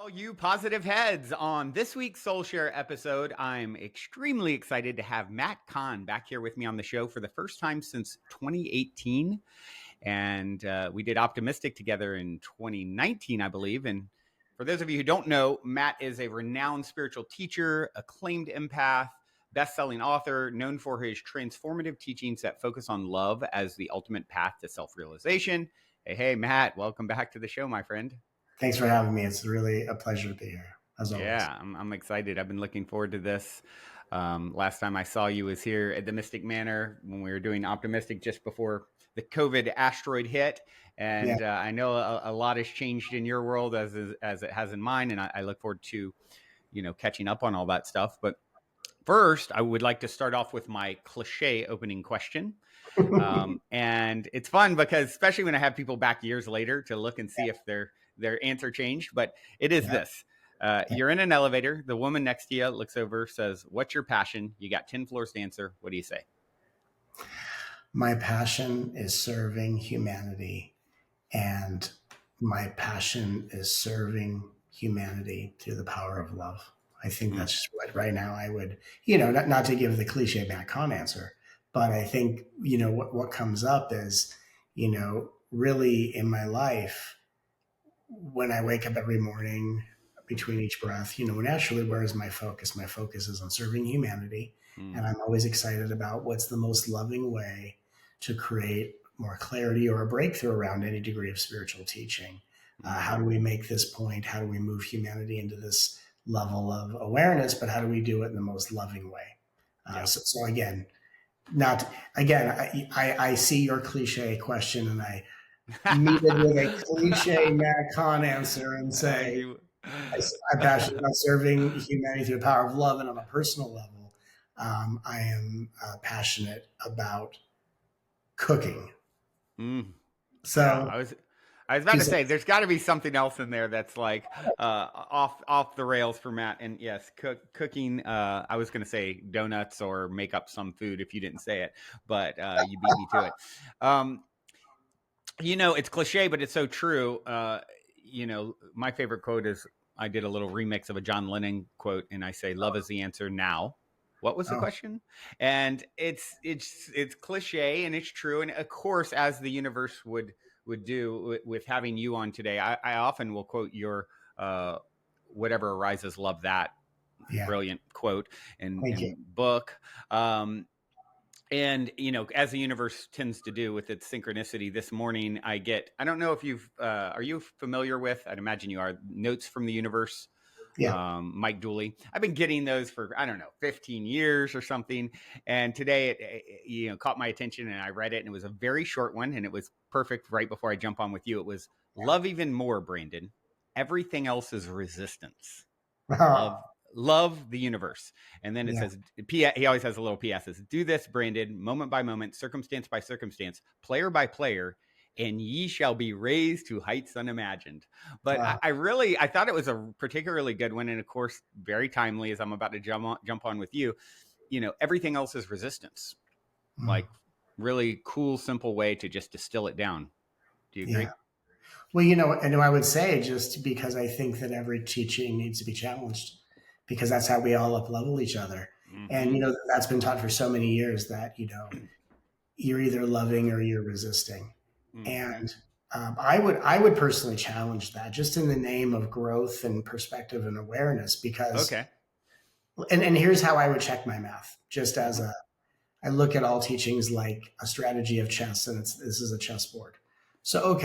All you positive heads, on this week's Soul Share episode, I'm extremely excited to have Matt Kahn back here with me on the show for the first time since 2018. And we did Optimistic together in 2019, I believe. And for those of you who don't know, Matt is a renowned spiritual teacher, acclaimed empath, best-selling author, known for his transformative teachings that focus on love as the ultimate path to self-realization. Hey, Matt, welcome back to the show, my friend. Thanks for having me. It's really a pleasure to be here, as always. Yeah, I'm excited. I've been looking forward to this. Last time I saw you was here at the Mystic Manor when we were doing Optimistic just before the COVID asteroid hit. And I know a lot has changed in your world as it has in mine. And I look forward to, catching up on all that stuff. But first, I would like to start off with my cliche opening question. And it's fun because especially when I have people back years later to look and see if their answer changed, but it is this. You're in an elevator. The woman next to you looks over, says, "What's your passion?" You got 10 floors to answer. What do you say? My passion is serving humanity, and my passion is serving humanity through the power of love. I think that's what right now I would, not to give the cliche Matt Kahn answer, but I think, what comes up is, really in my life, when I wake up every morning, between each breath, naturally, where is my focus? My focus is on serving humanity. And I'm always excited about what's the most loving way to create more clarity or a breakthrough around any degree of spiritual teaching. How do we make this point? How do we move humanity into this level of awareness? But how do we do it in the most loving way? So again, I see your cliche question, and I meet it with a cliche Matt Kahn answer and say, I'm passionate about serving humanity through the power of love. And on a personal level, I am passionate about cooking. So I was about to say, there's got to be something else in there that's like off the rails for Matt. And yes, cooking. I was going to say donuts or make up some food if you didn't say it, but you beat me to it. It's cliche, but it's so true. My favorite quote is, I did a little remix of a John Lennon quote, and I say, "Love is the answer now." What was the question? And it's cliche, and it's true. And of course, as the universe would do with having you on today, I often will quote your "Whatever arises, love that." Brilliant quote and book. And, as the universe tends to do with its synchronicity, this morning I don't know if are you familiar with, I'd imagine you are, Notes from the Universe? Mike Dooley. I've been getting those for, 15 years or something. And today it, caught my attention, and I read it, and it was a very short one, and it was perfect right before I jump on with you. It was, "Love even more, Brandon. Everything else is resistance. Love the universe." And then it says, he always has a little PS, says, "Do this, Brandon, moment by moment, circumstance by circumstance, player by player, and ye shall be raised to heights unimagined." But I thought it was a particularly good one. And of course, very timely, as I'm about to jump on with you. Everything else is resistance. Like, really cool, simple way to just distill it down. Do you agree? Yeah. Well, and I would say, just because I think that every teaching needs to be challenged, because that's how we all up-level each other. And, that's been taught for so many years that, you're either loving or you're resisting. And I would personally challenge that, just in the name of growth and perspective and awareness, because, and here's how I would check my math, just as I look at all teachings like a strategy of chess, and this is a chessboard. So,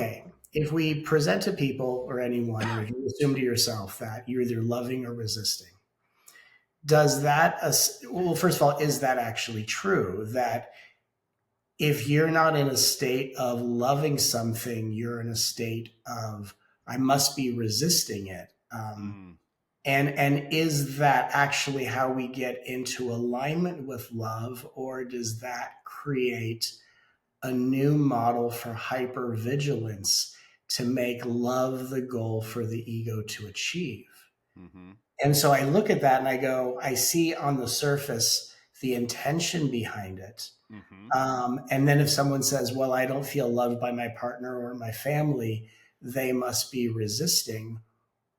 if we present to people or anyone, or if you assume to yourself that you're either loving or resisting, does that, well, first of all, is that actually true? That if you're not in a state of loving something, you're in a state of, I must be resisting it. And is that actually how we get into alignment with love, or does that create a new model for hypervigilance to make love the goal for the ego to achieve? And so I look at that and I go, I see on the surface the intention behind it. And then if someone says, well, I don't feel loved by my partner or my family, they must be resisting.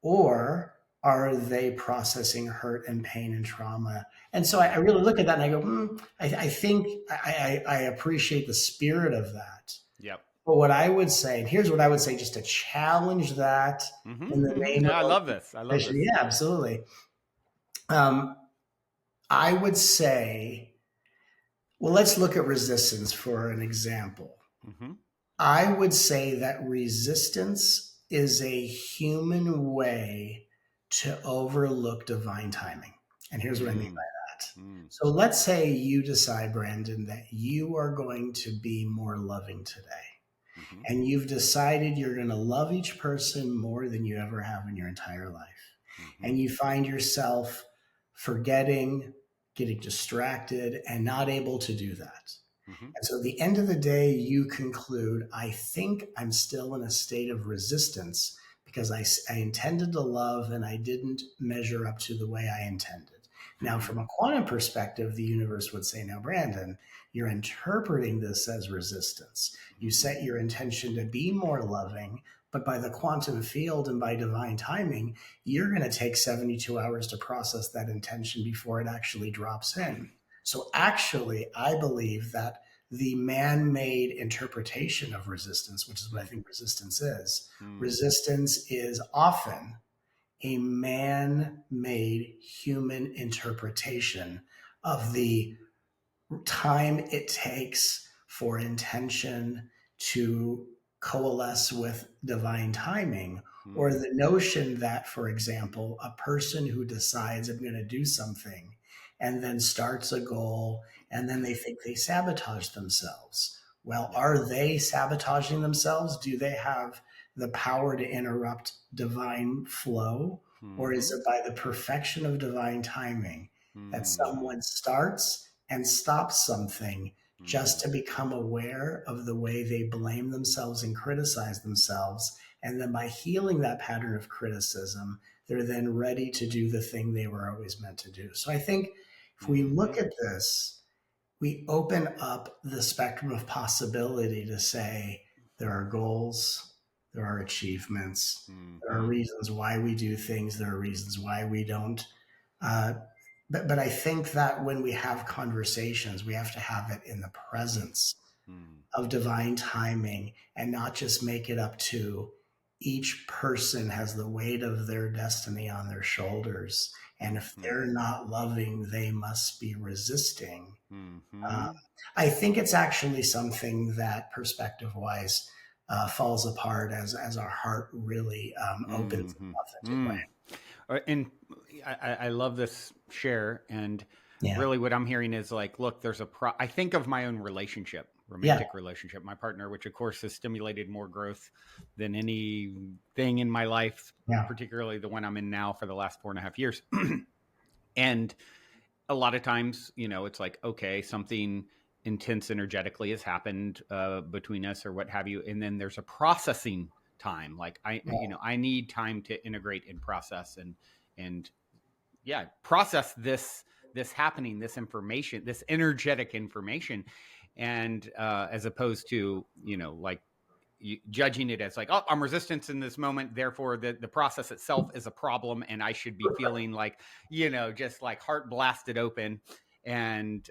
Or are they processing hurt and pain and trauma? And so I really look at that and I go, I think I appreciate the spirit of that. Yep. But what I would say, and here's what I would say, just to challenge that in the name Yeah, I of love this. I love this. yeah, absolutely. I would say, well, let's look at resistance for an example. I would say that resistance is a human way to overlook divine timing. And here's what I mean by that. So let's say you decide, Brandon, that you are going to be more loving today. And you've decided you're going to love each person more than you ever have in your entire life. And you find yourself forgetting, getting distracted, and not able to do that. And so at the end of the day, you conclude, I think I'm still in a state of resistance because I intended to love and I didn't measure up to the way I intended. Now, from a quantum perspective, the universe would say, now, Brandon, you're interpreting this as resistance. You set your intention to be more loving, but by the quantum field and by divine timing, you're going to take 72 hours to process that intention before it actually drops in. So actually, I believe that the man-made interpretation of resistance, which is what I think resistance is often a man-made human interpretation of the time it takes for intention to coalesce with divine timing, or the notion that, for example, a person who decides I'm going to do something and then starts a goal and then they think they sabotage themselves. Well, are they sabotaging themselves? Do they have the power to interrupt divine flow? Or is it by the perfection of divine timing that someone starts and stops something just to become aware of the way they blame themselves and criticize themselves? And then by healing that pattern of criticism, they're then ready to do the thing they were always meant to do. So I think if we look at this, we open up the spectrum of possibility to say there are goals, there are achievements, there are reasons why we do things, there are reasons why we don't. But I think that when we have conversations, we have to have it in the presence of divine timing and not just make it up to each person has the weight of their destiny on their shoulders. And if they're not loving, they must be resisting. I think it's actually something that perspective-wise falls apart as our heart really opens in an authentic way. And I love this share. And really what I'm hearing is like, look, there's I think of my own romantic relationship, my partner, which of course has stimulated more growth than anything in my life, particularly the one I'm in now for the last 4.5 years. And a lot of times, it's like, okay, something intense energetically has happened between us or what have you. And then there's a processing time. Like I need time to integrate and process and process this happening, this information, this energetic information. And as opposed to, like judging it as like, oh, I'm resistant in this moment, therefore the process itself is a problem and I should be feeling like, just like heart blasted open. And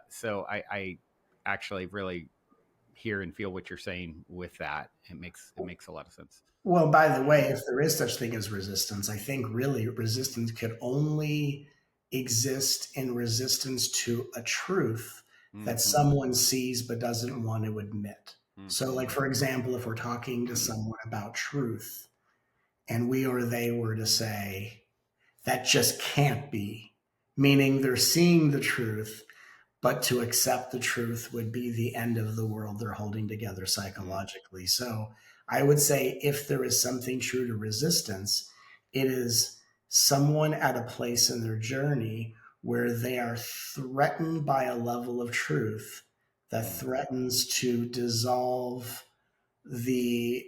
so I actually really hear and feel what you're saying with that. It makes a lot of sense. Well, by the way, if there is such thing as resistance, I think really resistance could only exist in resistance to a truth that someone sees but doesn't want to admit. So, like, for example, if we're talking to someone about truth and we or they were to say, that just can't be, meaning they're seeing the truth, but to accept the truth would be the end of the world they're holding together psychologically. So I would say if there is something true to resistance, it is someone at a place in their journey where they are threatened by a level of truth that threatens to dissolve the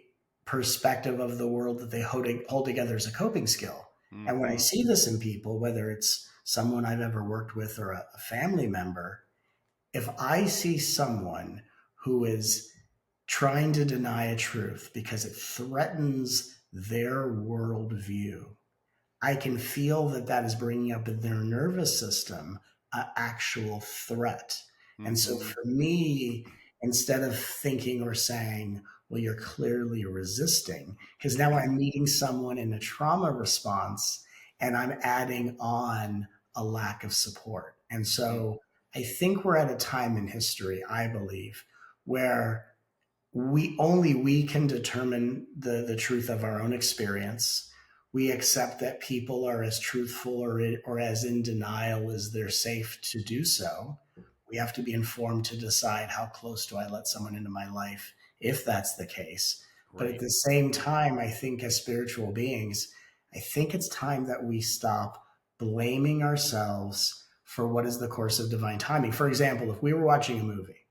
perspective of the world that they hold together as a coping skill. And when I see this in people, whether it's someone I've ever worked with or a family member, if I see someone who is trying to deny a truth because it threatens their worldview, I can feel that that is bringing up in their nervous system an actual threat. And so Mm-hmm. for me, instead of thinking or saying, well, you're clearly resisting, because now I'm meeting someone in a trauma response and I'm adding on a lack of support. And so I think we're at a time in history, I believe, where we can determine the truth of our own experience. We accept that people are as truthful or as in denial as they're safe to do so. We have to be informed to decide how close do I let someone into my life if that's the case. But at Right. the same time, I think as spiritual beings, I think it's time that we stop blaming ourselves for what is the course of divine timing. For example, if we were watching a movie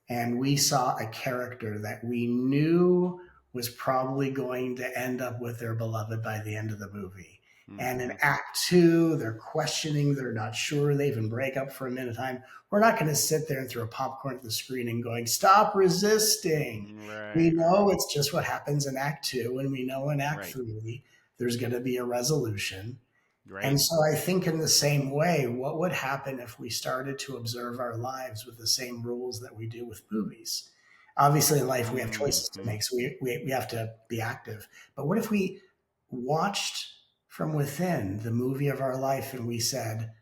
and we saw a character that we knew was probably going to end up with their beloved by the end of the movie. And in Mm-hmm. act two, they're questioning, they're not sure, they even break up for a minute of time. We're not going to sit there and throw popcorn at the screen and going, stop resisting. We Right. know it's just what happens in act two, and we know in act Right. three, there's going to be a resolution. And Right. so I think in the same way, what would happen if we started to observe our lives with the same rules that we do with movies? Obviously, in life, we have choices to Mm-hmm. make, so we have to be active. But what if we watched from within the movie of our life and we said,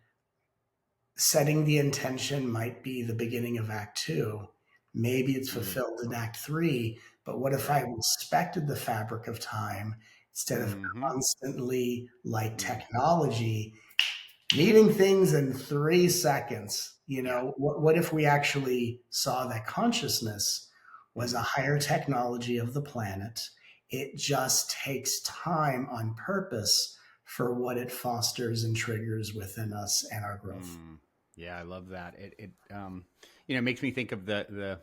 setting the intention might be the beginning of act two. Maybe it's Mm. fulfilled in act three, but what if I Right. respected the fabric of time instead of Mm-hmm. constantly, like Mm. technology, needing things in 3 seconds? Yeah. What if we actually saw that consciousness was a Mm. higher technology of the planet? It just takes time on purpose for what it fosters and triggers within us and our growth. Mm. Yeah, I love that. It makes me think of the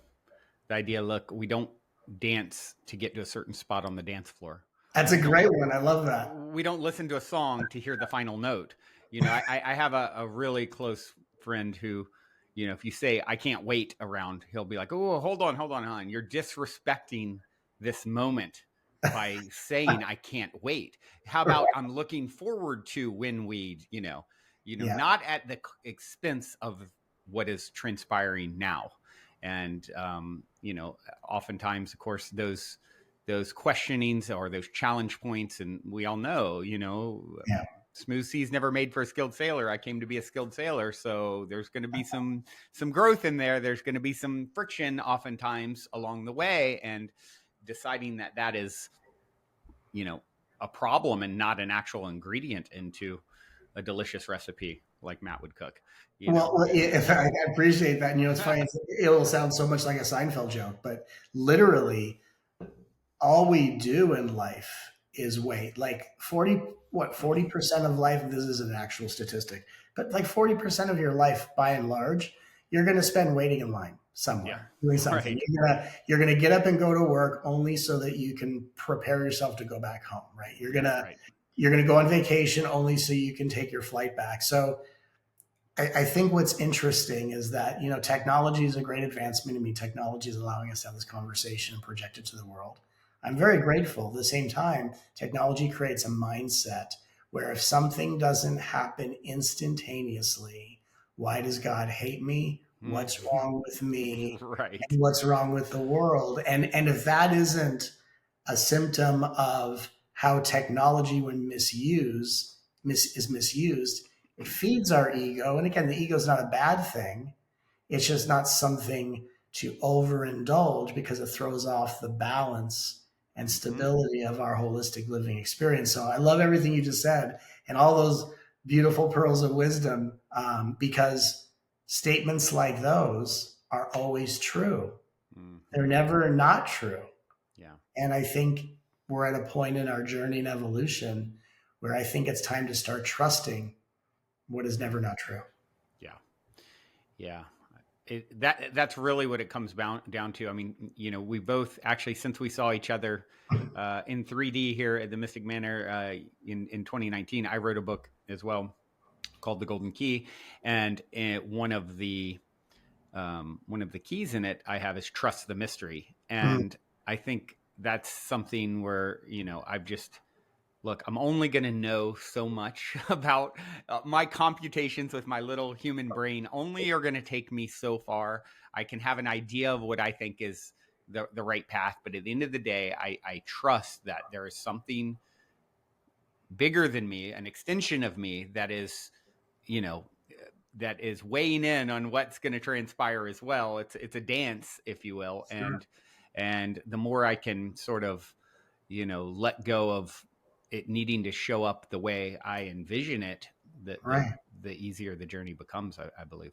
idea. Look, we don't dance to get to a certain spot on the dance floor. That's a We don't great one. I love that. we don't listen to a song to hear the final note. I have a really close friend who, if you say I can't wait around, he'll be like, oh, hold on, hon. You're disrespecting this moment by saying I can't wait. How about I'm looking forward to when Yeah. not at the expense of what is transpiring now. And oftentimes, of course, those questionings or those challenge points, and we all know, Yeah. smooth seas never made for a skilled sailor. I came to be a skilled sailor, so there's going to be some growth in there. There's going to be some friction oftentimes along the way, and deciding that is a problem and not an actual ingredient into a delicious recipe like Matt would cook. If I appreciate that. And it's funny. It'll sound so much like a Seinfeld joke, but literally, all we do in life is wait. Like 40% of life, this is an actual statistic, but like 40% of your life by and large, you're going to spend waiting in line Yeah, somewhere doing something. right, You're gonna get up and go to work only so that you can prepare yourself to go back home, right? You're yeah, gonna right. you're gonna go on vacation only so you can take your flight back. So I think what's interesting is that technology is a great advancement. I mean, technology is allowing us to have this conversation and project it to the world. I'm very grateful. At the same time, technology creates a mindset where if something doesn't happen instantaneously, why does God hate me? What's wrong with me? Right. And what's wrong with the world? And if that isn't a symptom of how technology, when is misused, it feeds our ego. And again, the ego is not a bad thing. It's just not something to overindulge because it throws off the balance and Mm-hmm. stability of our holistic living experience. So I love everything you just said and all those beautiful pearls of wisdom, because statements like those are always true. They're Mm-hmm. never not true. Yeah. And I think we're at a point in our journey and evolution where I think it's time to start trusting what is never not true. Yeah. Yeah. That's really what it comes down to. I mean, we both actually, since we saw each other in 3D here at the Mystic Manor in 2019, I wrote a book as well called The Golden Key, and one of the keys in it I have is trust the mystery, Mm, and I think that's something where I've just look, I'm only going to know so much about my computations with my little human brain only are going to take me so far. I can have an idea of what I think is the right path. But at the end of the day, I trust that there is something bigger than me, an extension of me that is, you know, that is weighing in on what's going to transpire as well. It's a dance, if you will. Sure. And the more I can sort of, let go of it needing to show up the way I envision it, the the, Right. the easier the journey becomes, I believe.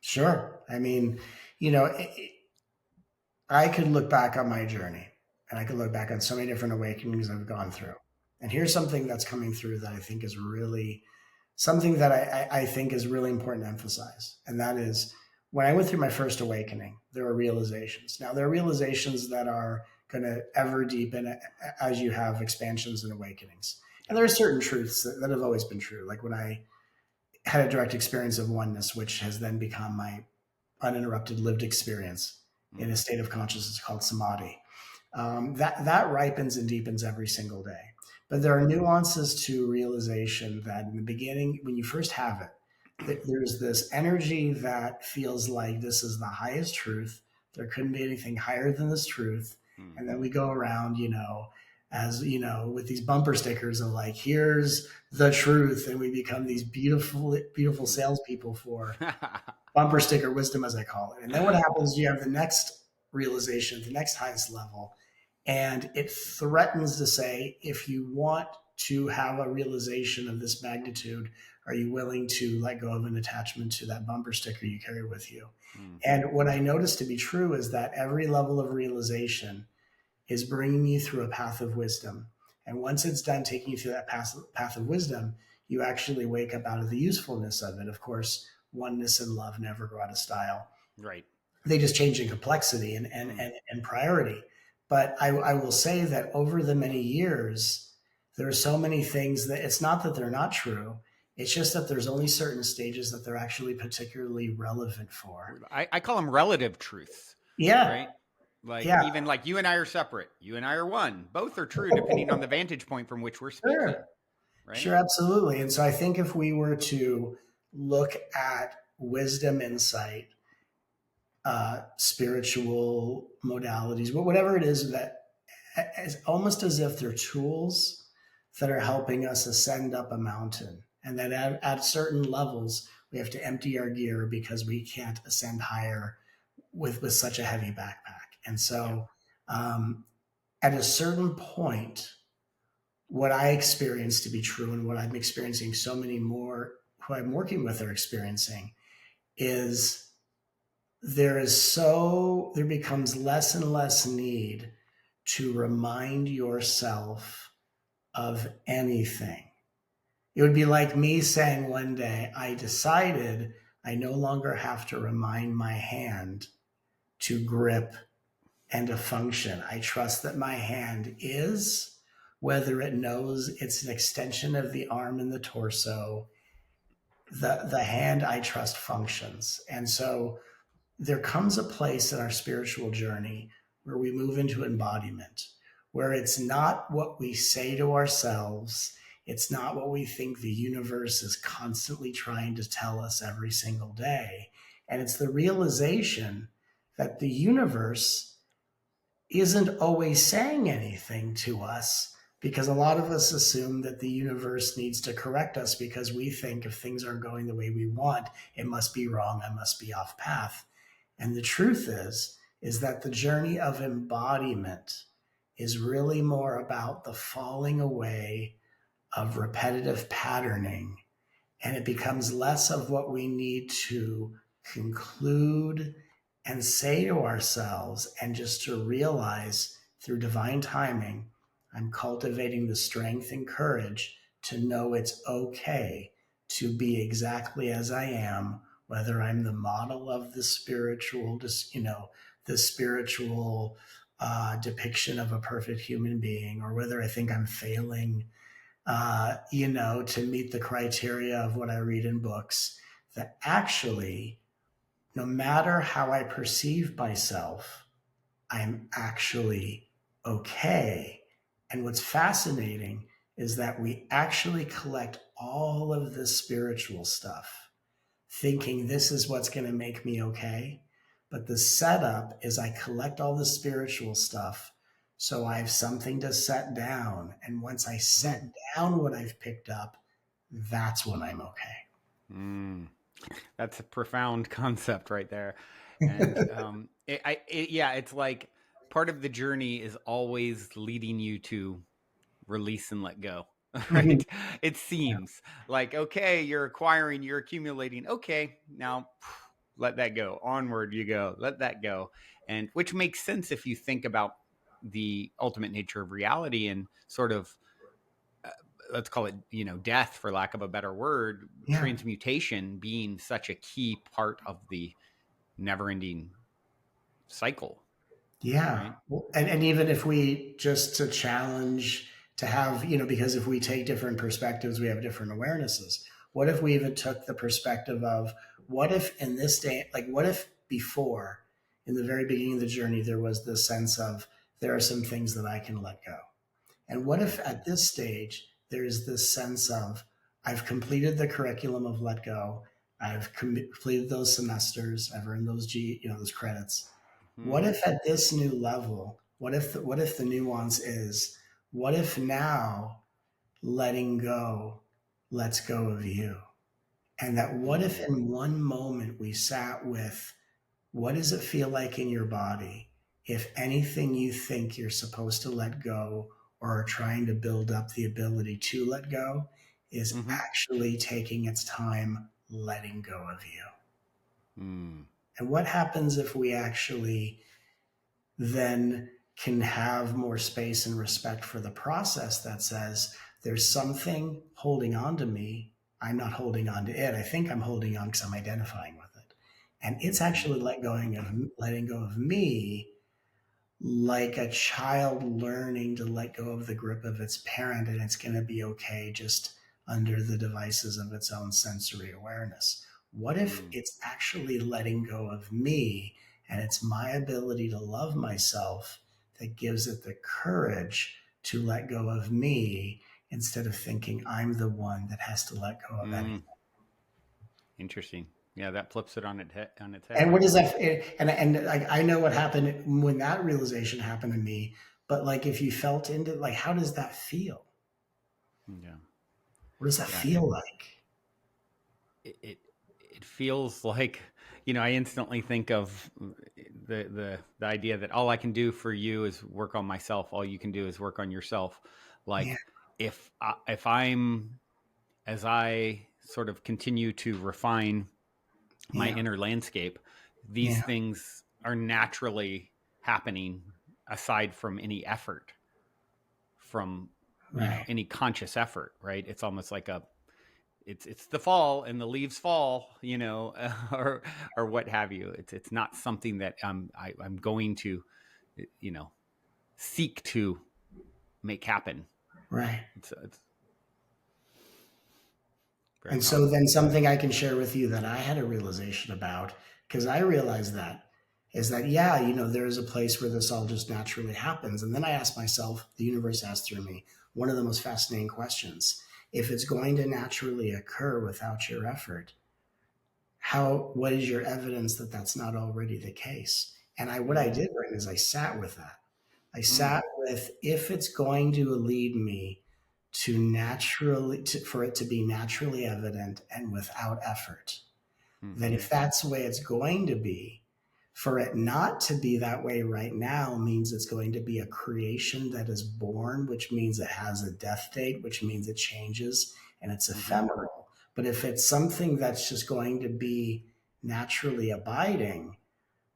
Sure. I mean, you know, I could look back on my journey and I could look back on so many different awakenings I've gone through. And here's something that's coming through that I think is really something that I think is really important to emphasize. And that is when I went through my first awakening, there were realizations. Now, there are realizations that are going to ever deepen as you have expansions and awakenings. And there are certain truths that have always been true. Like when I had a direct experience of oneness, which has then become my uninterrupted lived experience in a state of consciousness called samadhi. That ripens and deepens every single day. But there are nuances to realization that in the beginning, when you first have it, there's this energy that feels like this is the highest truth. There couldn't be anything higher than this truth. And then we go around, as with these bumper stickers of like, here's the truth, and we become these beautiful, beautiful salespeople for bumper sticker wisdom, as I call it. And then what happens? You have the next realization, the next highest level, and it threatens to say, if you want to have a realization of this magnitude, are you willing to let go of an attachment to that bumper sticker you carry with you? And what I noticed to be true is that every level of realization is bringing you through a path of wisdom. And once it's done taking you through that path of wisdom, you actually wake up out of the usefulness of it. Of course, oneness and love never go out of style. Right. They just change in complexity and priority. But I will say that over the many years, there are so many things that it's not that they're not true. It's just that there's only certain stages that they're actually particularly relevant for. I call them relative truths. Yeah. Right. Like Yeah. even like you and I are separate. You and I are one. Both are true depending on the vantage point from which we're speaking. Sure. Right. Sure, absolutely. And so I think if we were to look at wisdom, insight, spiritual modalities, whatever it is, that as almost as if they're tools that are helping us ascend up a mountain, and that at certain levels we have to empty our gear because we can't ascend higher with such a heavy backpack. And so at a certain point, what I experienced to be true and what I'm experiencing so many more who I'm working with are experiencing is there becomes less and less need to remind yourself of anything. It would be like me saying one day, I decided I no longer have to remind my hand to grip and to function. I trust that my hand is, whether it knows it's an extension of the arm and the torso, the hand I trust functions. And so there comes a place in our spiritual journey where we move into embodiment, where it's not what we say to ourselves, it's not what we think the universe is constantly trying to tell us every single day. And it's the realization that the universe isn't always saying anything to us, because a lot of us assume that the universe needs to correct us because we think if things aren't going the way we want, it must be wrong, I must be off path. And the truth is that the journey of embodiment is really more about the falling away of repetitive patterning. And it becomes less of what we need to conclude and say to ourselves, and just to realize through divine timing, I'm cultivating the strength and courage to know it's okay to be exactly as I am, whether I'm the model of the spiritual, the spiritual depiction of a perfect human being, or whether I think I'm failing, to meet the criteria of what I read in books. That actually, no matter how I perceive myself, I'm actually okay. And what's fascinating is that we actually collect all of this spiritual stuff thinking this is what's going to make me okay. But the setup is I collect all the spiritual stuff so I have something to set down. And once I set down what I've picked up, that's when I'm okay. That's a profound concept right there. And it's like part of the journey is always leading you to release and let go. Right? It seems like, okay, you're acquiring, you're accumulating. Okay, now let that go. Onward you go. Let that go. And which makes sense if you think about the ultimate nature of reality and sort of let's call it, death for lack of a better word, transmutation being such a key part of the never-ending cycle. Yeah. Right? And even if we just to challenge to have, because if we take different perspectives, we have different awarenesses. What if we even took the perspective of what if in this day, like what if before in the very beginning of the journey, there was this sense of there are some things that I can let go. And what if at this stage, there's this sense of I've completed the curriculum of let go. I've completed those semesters. I've earned those those credits. What if at this new level, what if the nuance is, what if now letting go lets go of you? And that what if in one moment we sat with, what does it feel like in your body if anything you think you're supposed to let go or are trying to build up the ability to let go is actually taking its time letting go of you? And what happens if we actually then can have more space and respect for the process that says there's something holding on to me. I'm not holding on to it. I think I'm holding on because I'm identifying with it. And it's actually letting go of me, like a child learning to let go of the grip of its parent, and it's going to be okay just under the devices of its own sensory awareness. What if it's actually letting go of me, and it's my ability to love myself that gives it the courage to let go of me instead of thinking I'm the one that has to let go of anything? Interesting. Yeah, that flips it on its head. And what does that? And like I know what happened when that realization happened to me. But like, if you felt into like, how does that feel? Yeah. What does that feel like? It feels like, I instantly think of the idea that all I can do for you is work on myself. All you can do is work on yourself. Like if I'm, as I sort of continue to refine my inner landscape, these things are naturally happening aside from any effort, from any conscious effort, right? It's almost like it's the fall and the leaves fall, or what have you. It's not something that I'm going to, seek to make happen. Right. It's and so then something I can share with you that I had a realization about, because I realized that is that, there is a place where this all just naturally happens. And then I asked myself, the universe asked through me, one of the most fascinating questions. If it's going to naturally occur without your effort, what is your evidence that that's not already the case? And what I did is I sat with that. I sat with, if it's going to lead me for it to be naturally evident and without effort, then if that's the way it's going to be, for it not to be that way right now means it's going to be a creation that is born, which means it has a death date, which means it changes and it's ephemeral. But if it's something that's just going to be naturally abiding,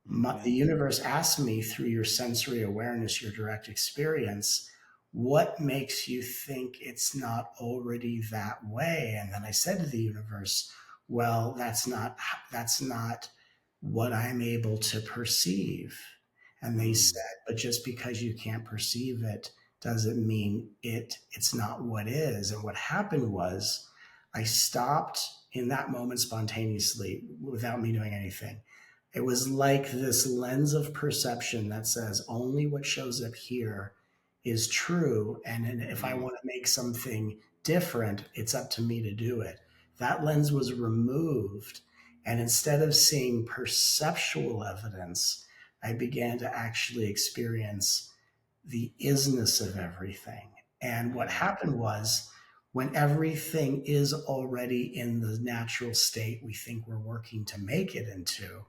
the universe asks me through your sensory awareness, your direct experience, what makes you think it's not already that way? And then I said to the universe, well, that's not what I'm able to perceive. And they said, but just because you can't perceive it doesn't mean it's not what is. And what happened was I stopped in that moment spontaneously without me doing anything. It was like this lens of perception that says only what shows up here is true. And if I want to make something different, it's up to me to do it. That lens was removed. And instead of seeing perceptual evidence, I began to actually experience the isness of everything. And what happened was, when everything is already in the natural state we think we're working to make it into,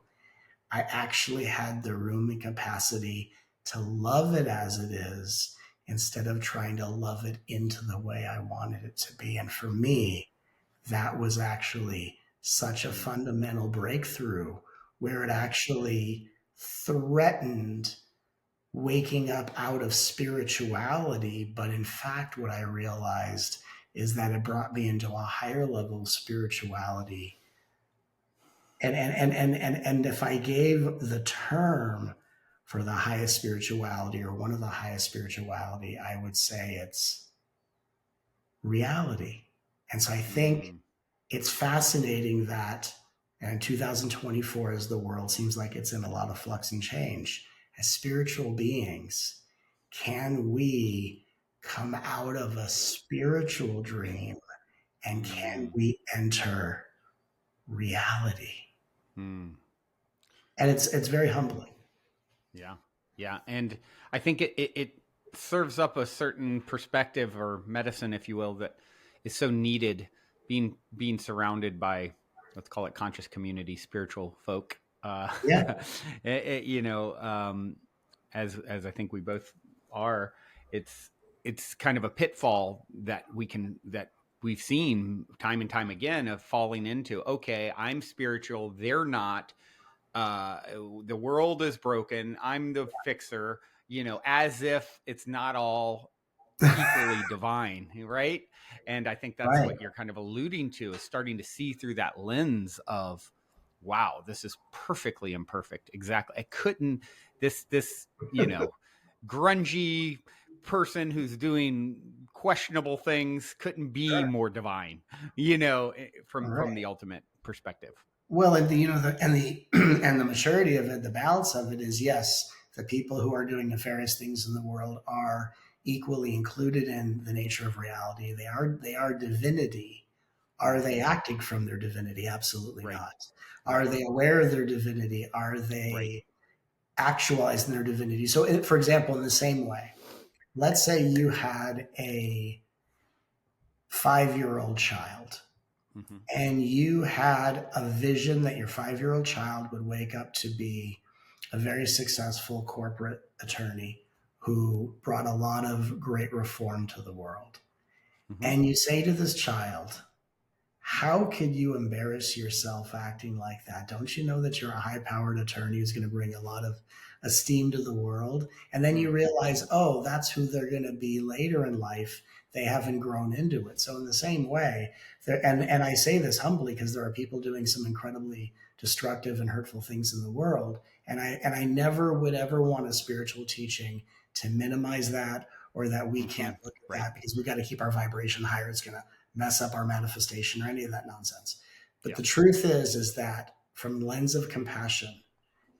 I actually had the room and capacity to love it as it is instead of trying to love it into the way I wanted it to be. And for me, that was actually such a fundamental breakthrough, where it actually threatened waking up out of spirituality. But in fact, what I realized is that it brought me into a higher level of spirituality. And if I gave the term for the highest spirituality, or one of the highest spirituality, I would say it's reality. And so I think it's fascinating that in 2024, as the world seems like it's in a lot of flux and change, as spiritual beings, can we come out of a spiritual dream, and can we enter reality? And it's very humbling. Yeah. And I think it serves up a certain perspective or medicine, if you will, that is so needed, being surrounded by, let's call it, conscious community, spiritual folk. Yeah. As I think we both are, it's kind of a pitfall that we've seen time and time again, of falling into. Okay, I'm spiritual, they're not. The world is broken, I'm the fixer, as if it's not all equally divine, right? And I think that's what you're kind of alluding to, is starting to see through that lens of, wow, this is perfectly imperfect. Exactly. I couldn't, this grungy person who's doing questionable things couldn't be more divine, from the ultimate perspective. Well, and and the maturity of it, the balance of it is, yes, the people who are doing nefarious things in the world are equally included in the nature of reality. They are divinity. Are they acting from their divinity? Absolutely not. Are they aware of their divinity? Are they actualizing their divinity? So, for example, in the same way, let's say you had a 5-year-old child, and you had a vision that your 5-year-old child would wake up to be a very successful corporate attorney who brought a lot of great reform to the world. And you say to this child, how could you embarrass yourself acting like that? Don't you know that you're a high-powered attorney who's going to bring a lot of esteem to the world? And then you realize, oh, that's who they're going to be later in life. They haven't grown into it. So in the same way, and I say this humbly, because there are people doing some incredibly destructive and hurtful things in the world. And I never would ever want a spiritual teaching to minimize that, or that we can't look at that because we've got to keep our vibration higher. It's going to mess up our manifestation, or any of that nonsense. But the truth is that from the lens of compassion,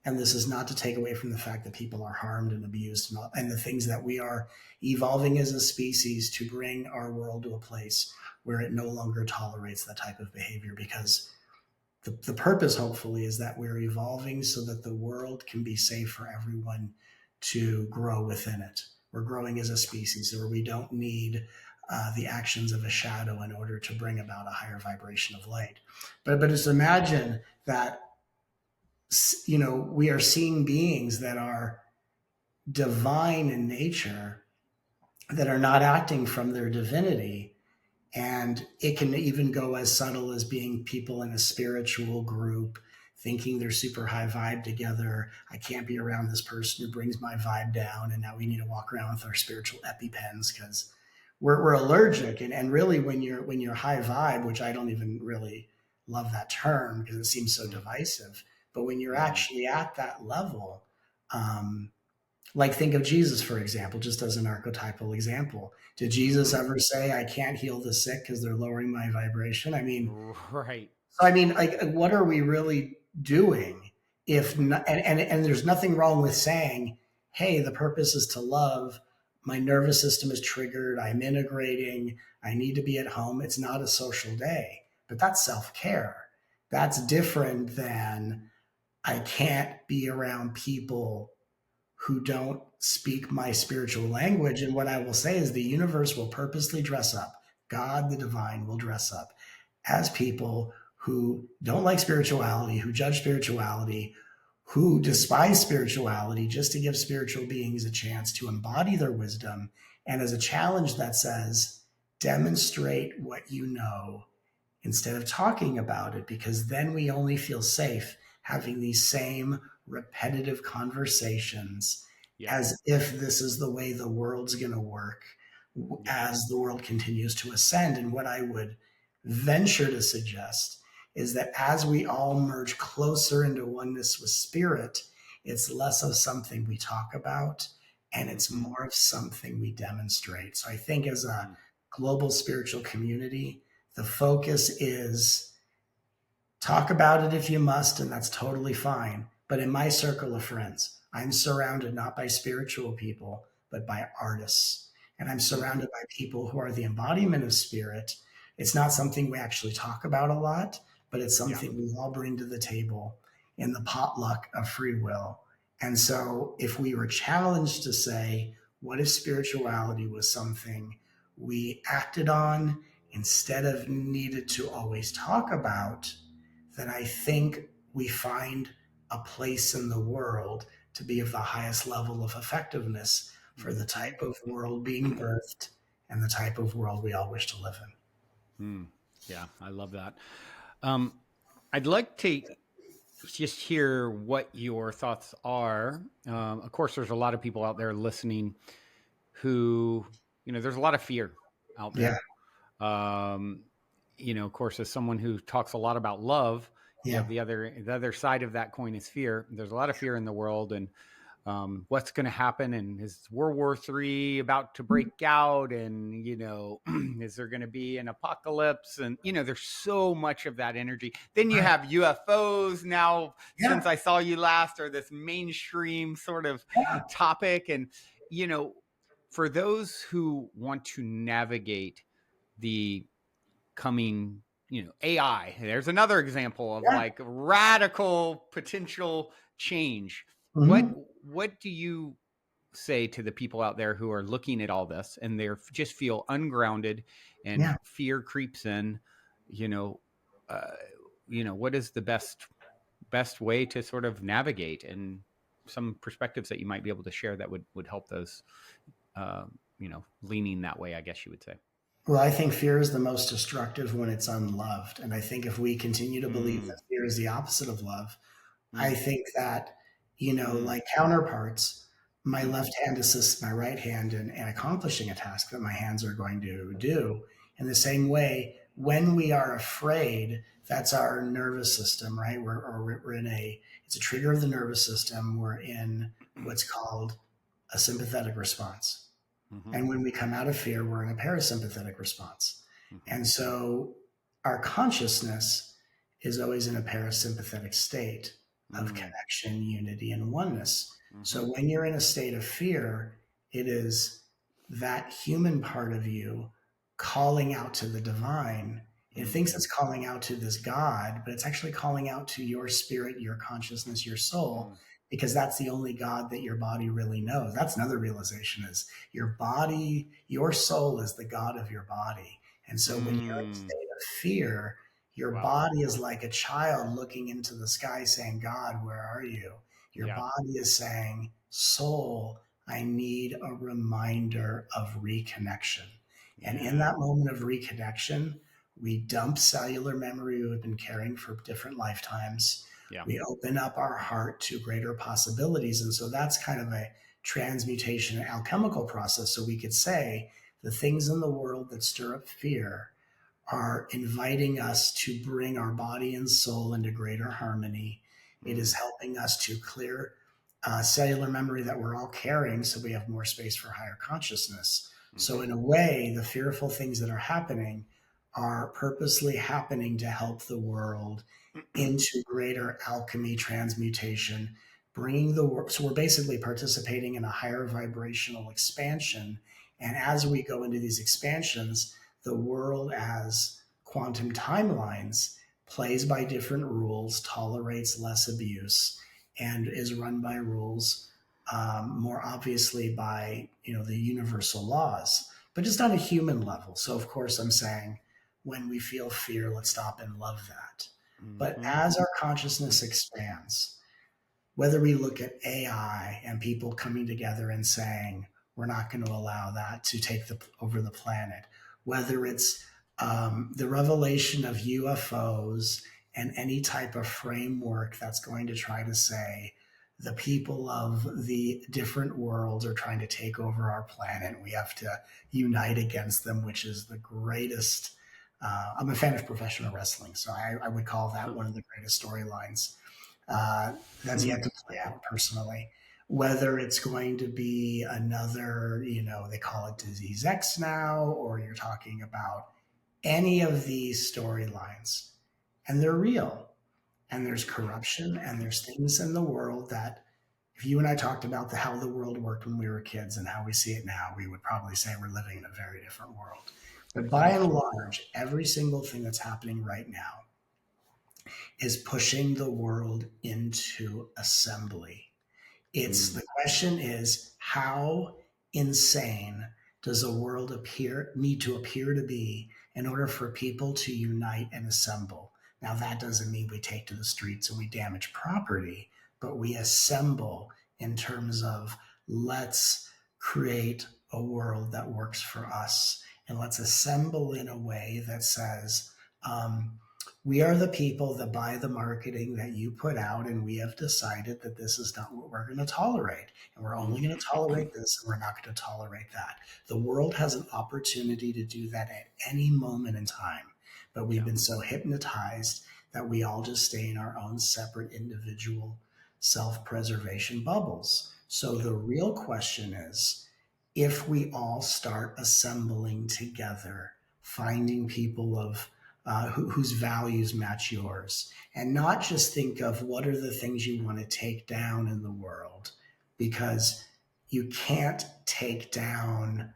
and this is not to take away from the fact that people are harmed and abused, and the things that we are evolving as a species to bring our world to a place where it no longer tolerates that type of behavior, because the purpose, hopefully, is that we're evolving so that the world can be safe for everyone to grow within it. We're growing as a species, where we don't need the actions of a shadow in order to bring about a higher vibration of light. But just imagine that, we are seeing beings that are divine in nature, that are not acting from their divinity. And it can even go as subtle as being people in a spiritual group thinking they're super high vibe together. I can't be around this person who brings my vibe down. And now we need to walk around with our spiritual EpiPens because we're allergic. And really, when you're high vibe, which I don't even really love that term because it seems so divisive, but when you're actually at that level, like think of Jesus, for example, just as an archetypal example. Did Jesus ever say, I can't heal the sick because they're lowering my vibration? I mean, right. So, I mean, like, what are we really doing? If not, and there's nothing wrong with saying, hey, the purpose is to love my nervous system is triggered, I'm integrating, I need to be at home. It's not a social day, but that's self-care. That's different than I can't be around people who don't speak my spiritual language. And what I will say is the universe will purposely dress up. God, the divine, will dress up as people who don't like spirituality, who judge spirituality, who despise spirituality, just to give spiritual beings a chance to embody their wisdom. And as a challenge that says, demonstrate what you know instead of talking about it, because then we only feel safe having these same repetitive conversations as if this is the way the world's going to work as the world continues to ascend. And what I would venture to suggest is that as we all merge closer into oneness with spirit, it's less of something we talk about and it's more of something we demonstrate. So I think as a global spiritual community, the focus is talk about it if you must, and that's totally fine. But in my circle of friends, I'm surrounded not by spiritual people, but by artists. And I'm surrounded by people who are the embodiment of spirit. It's not something we actually talk about a lot, but it's something we all bring to the table in the potluck of free will. And so if we were challenged to say, what if spirituality was something we acted on instead of needed to always talk about, then I think we find a place in the world to be of the highest level of effectiveness for the type of world being birthed and the type of world we all wish to live in. Yeah, I love that. I'd like to just hear what your thoughts are. Of course, there's a lot of people out there listening who, there's a lot of fear out there. Yeah. Of course, as someone who talks a lot about love, you have the other side of that coin is fear. There's a lot of fear in the world, and what's going to happen, and is World War III about to break out, and is there going to be an apocalypse? And there's so much of that energy. Then you have UFOs now. Since I saw you last, or this mainstream sort of topic, and for those who want to navigate the coming AI, there's another example of like radical potential change. What do you say to the people out there who are looking at all this and they just feel ungrounded and fear creeps in? What is the best way to sort of navigate, and some perspectives that you might be able to share that would help those leaning that way, I guess you would say? Well, I think fear is the most destructive when it's unloved. And I think if we continue to believe that fear is the opposite of love, I think that, like counterparts, my left hand assists my right hand in accomplishing a task that my hands are going to do. In the same way, when we are afraid, that's our nervous system, right? We're in it's a trigger of the nervous system. We're in what's called a sympathetic response. And when we come out of fear, we're in a parasympathetic response. And so our consciousness is always in a parasympathetic state of connection, unity, and oneness. So when you're in a state of fear, it is that human part of you calling out to the divine. It thinks it's calling out to this God, but it's actually calling out to your spirit, your consciousness, your soul, because that's the only God that your body really knows. That's another realization, is your body, your soul is the God of your body. And so when you're in a state of fear, your body is like a child looking into the sky saying, God, where are you? Your body is saying, soul, I need a reminder of reconnection. And in that moment of reconnection, we dump cellular memory we've been carrying for different lifetimes. We open up our heart to greater possibilities. And so that's kind of a transmutation alchemical process. So we could say the things in the world that stir up fear are inviting us to bring our body and soul into greater harmony. It is helping us to clear cellular memory that we're all carrying, so we have more space for higher consciousness. So in a way, the fearful things that are happening are purposely happening to help the world into greater alchemy, transmutation, bringing the work. So we're basically participating in a higher vibrational expansion. And as we go into these expansions, the world as quantum timelines plays by different rules, tolerates less abuse, and is run by rules more obviously by the universal laws, but just on a human level. So of course I'm saying when we feel fear, let's stop and love that. But as our consciousness expands, whether we look at AI and people coming together and saying, we're not going to allow that to take over the planet, whether it's the revelation of UFOs and any type of framework that's going to try to say the people of the different worlds are trying to take over our planet. We have to unite against them, which is the greatest. I'm a fan of professional wrestling, so I would call that one of the greatest storylines that's yet to play out personally. Whether it's going to be another, they call it Disease X now, or you're talking about any of these storylines, and they're real. And there's corruption, and there's things in the world that, if you and I talked about how the world worked when we were kids and how we see it now, we would probably say we're living in a very different world. But by and large, every single thing that's happening right now is pushing the world into assembly. The question is, how insane does a world need to appear to be in order for people to unite and assemble? Now, that doesn't mean we take to the streets and we damage property, but we assemble in terms of let's create a world that works for us, and let's assemble in a way that says, we are the people that buy the marketing that you put out, and we have decided that this is not what we're going to tolerate. And we're only going to tolerate this, and we're not going to tolerate that. The world has an opportunity to do that at any moment in time. But we've been so hypnotized that we all just stay in our own separate individual self-preservation bubbles. So the real question is, if we all start assembling together, finding people of whose values match yours, and not just think of what are the things you want to take down in the world, because you can't take down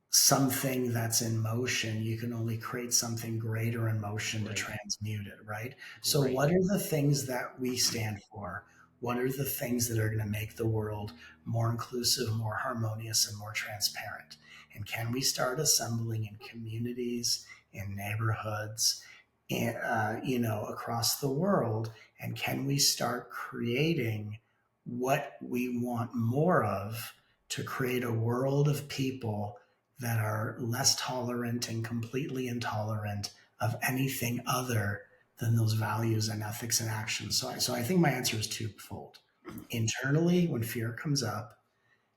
something that's in motion. You can only create something greater in motion to transmute it, right? So what are the things that we stand for? What are the things that are going to make the world more inclusive, more harmonious, and more transparent? And can we start assembling in communities, in neighborhoods, across the world? And can we start creating what we want more of, to create a world of people that are less tolerant and completely intolerant of anything other than those values and ethics and actions? So I think my answer is twofold. Internally, when fear comes up,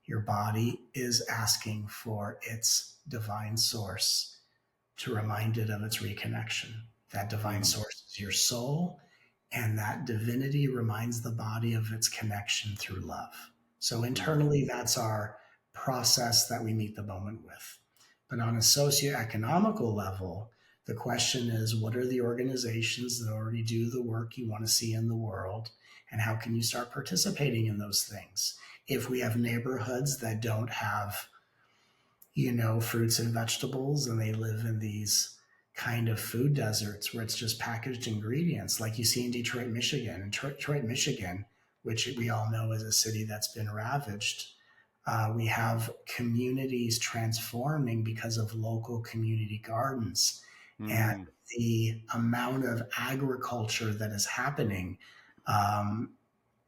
your body is asking for its divine source to remind it of its reconnection. That divine source is your soul, and that divinity reminds the body of its connection through love. So internally, that's our process that we meet the moment with. But on a socioeconomical level, the question is, what are the organizations that already do the work you want to see in the world? And how can you start participating in those things? If we have neighborhoods that don't have, fruits and vegetables, and they live in these kind of food deserts where it's just packaged ingredients, like you see in Detroit, Michigan. In Detroit, Michigan, which we all know is a city that's been ravaged, we have communities transforming because of local community gardens. And the amount of agriculture that is happening, and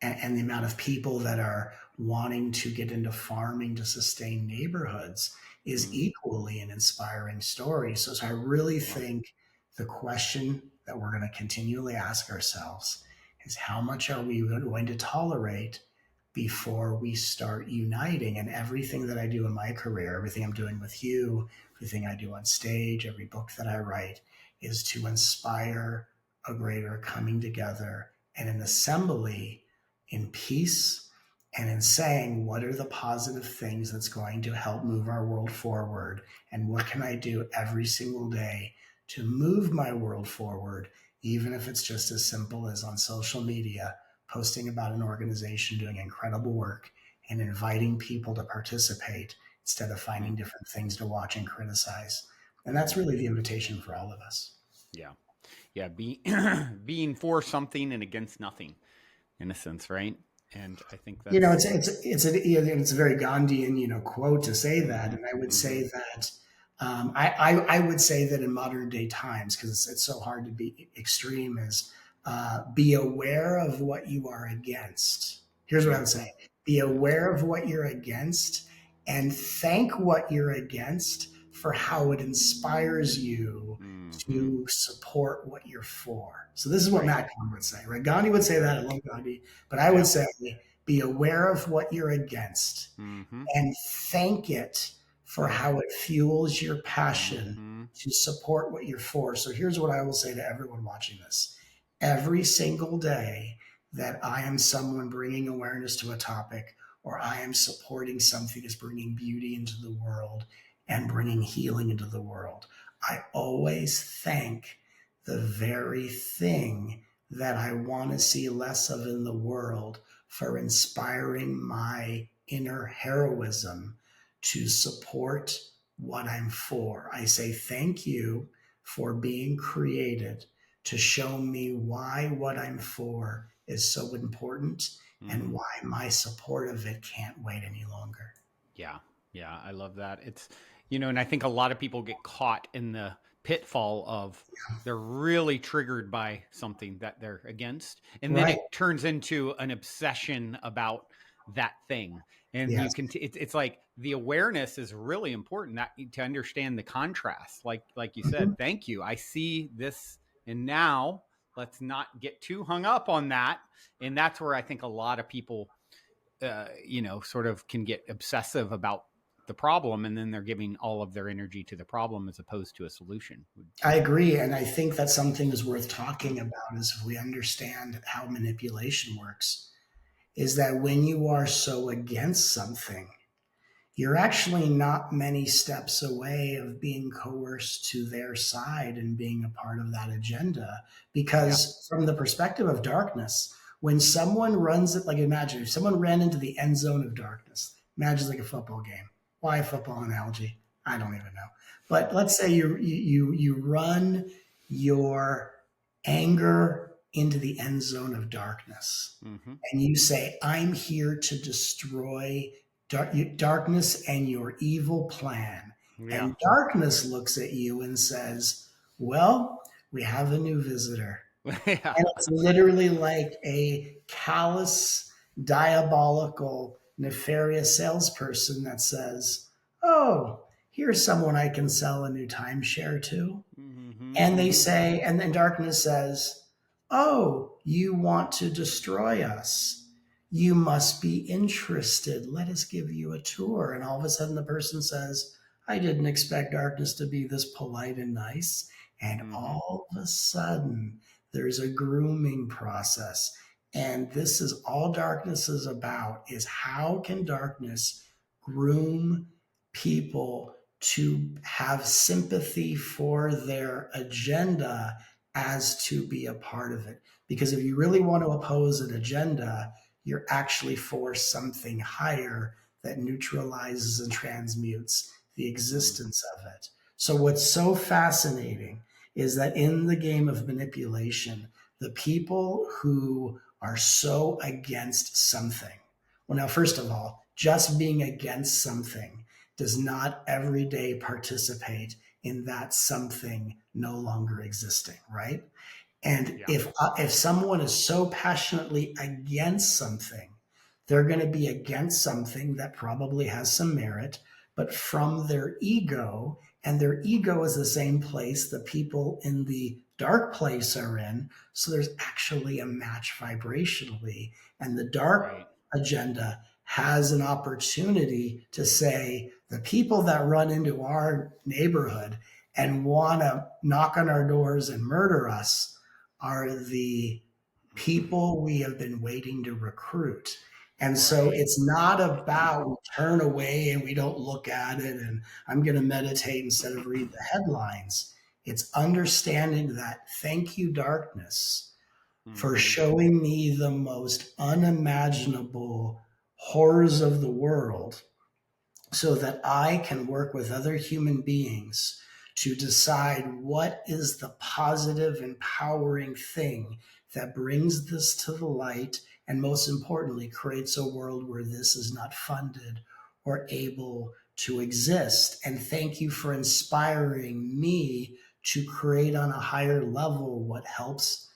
the amount of people that are wanting to get into farming to sustain neighborhoods is equally an inspiring story. So I really think the question that we're going to continually ask ourselves is, how much are we going to tolerate before we start uniting? And everything that I do in my career, everything I'm doing with you, everything I do on stage, every book that I write, is to inspire a greater coming together and an assembly in peace, and in saying, what are the positive things that's going to help move our world forward? And what can I do every single day to move my world forward, even if it's just as simple as on social media, posting about an organization doing incredible work and inviting people to participate instead of finding different things to watch and criticize. And that's really the invitation for all of us. Yeah. Yeah. Being for something and against nothing, in a sense, right? And I think that's it's a very Gandhian quote to say that, and I would say that I would say that in modern day times, because it's so hard to be extreme, is be aware of what you are against. Here's what I would say: be aware of what you're against, and thank what you're against for how it inspires you to support what you're for. So this is what Matt Kahn would say, right? Gandhi would say that. I love Gandhi, but I would say be aware of what you're against and thank it for how it fuels your passion to support what you're for. So here's what I will say to everyone watching this. Every single day that I am someone bringing awareness to a topic, or I am supporting something that's bringing beauty into the world and bringing healing into the world, I always thank the very thing that I want to see less of in the world for inspiring my inner heroism to support what I'm for. I say thank you for being created to show me why what I'm for is so important and why my support of it can't wait any longer. Yeah. Yeah. I love that. It's, and I think a lot of people get caught in the pitfall of they're really triggered by something that they're against. And then it turns into an obsession about that thing. And you can, it's like the awareness is really important that to understand the contrast. Like you said, thank you. I see this. And now let's not get too hung up on that. And that's where I think a lot of people, sort of can get obsessive about the problem, and then they're giving all of their energy to the problem as opposed to a solution. I agree. And I think that something is worth talking about is if we understand how manipulation works, is that when you are so against something, you're actually not many steps away of being coerced to their side and being a part of that agenda. Because from the perspective of darkness, when someone runs it, like imagine if someone ran into the end zone of darkness, imagine like a football game. Why a football analogy? I don't even know. But let's say you run your anger into the end zone of darkness, and you say, "I'm here to destroy darkness and your evil plan." And darkness looks at you and says, "Well, we have a new visitor." And it's literally like a callous, diabolical, nefarious salesperson that says, "Oh, here's someone I can sell a new timeshare to." And they say, and then darkness says, "Oh, you want to destroy us. You must be interested. Let us give you a tour." And all of a sudden the person says, "I didn't expect darkness to be this polite and nice." And all of a sudden there's a grooming process. And this is all darkness is about, is how can darkness groom people to have sympathy for their agenda as to be a part of it. Because if you really want to oppose an agenda, you're actually for something higher that neutralizes and transmutes the existence of it. So what's so fascinating is that in the game of manipulation, the people who are so against something, well, now, first of all, just being against something does not every day participate in that something no longer existing, right? And if someone is so passionately against something, they're going to be against something that probably has some merit, but from their ego, and their ego is the same place the people in the dark place are in. So there's actually a match vibrationally, and the dark agenda has an opportunity to say the people that run into our neighborhood and want to knock on our doors and murder us are the people we have been waiting to recruit. And so it's not about we turn away and we don't look at it and I'm going to meditate instead of read the headlines. It's understanding that, thank you, darkness, for showing me the most unimaginable horrors of the world so that I can work with other human beings to decide what is the positive, empowering thing that brings this to the light, and most importantly, creates a world where this is not funded or able to exist. And thank you for inspiring me to create on a higher level what helps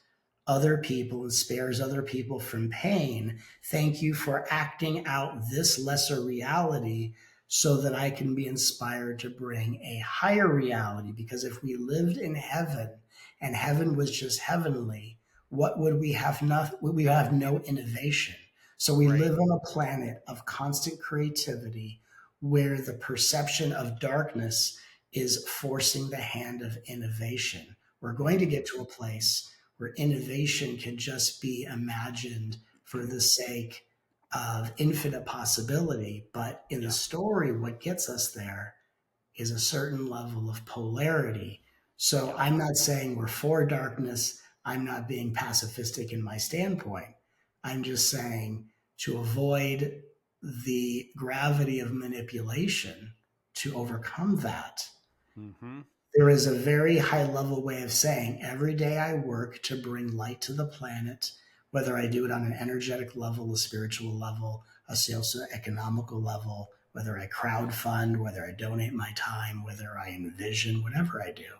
other people and spares other people from pain. Thank you for acting out this lesser reality so that I can be inspired to bring a higher reality. Because if we lived in heaven and heaven was just heavenly, what would we have? We have no innovation. So we live on a planet of constant creativity where the perception of darkness is forcing the hand of innovation. We're going to get to a place where innovation can just be imagined for the sake of infinite possibility. But in the story, what gets us there is a certain level of polarity. So I'm not saying we're for darkness. I'm not being pacifistic in my standpoint. I'm just saying to avoid the gravity of manipulation, to overcome that, there is a very high level way of saying every day I work to bring light to the planet, whether I do it on an energetic level, a spiritual level, a socioeconomical level, whether I crowdfund, whether I donate my time, whether I envision, whatever I do.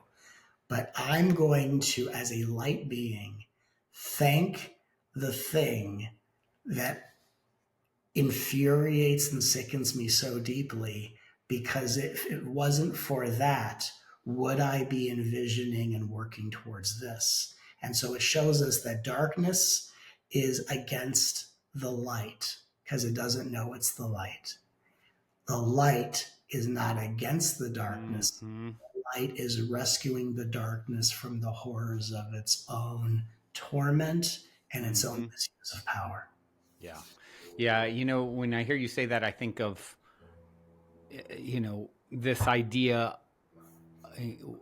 But I'm going to, as a light being, thank the thing that infuriates and sickens me so deeply, because if it wasn't for that, would I be envisioning and working towards this? And so it shows us that darkness is against the light because it doesn't know it's the light. The light is not against the darkness. The light is rescuing the darkness from the horrors of its own torment and its own misuse of power. Yeah. Yeah. You know, when I hear you say that, I think of, you know, this idea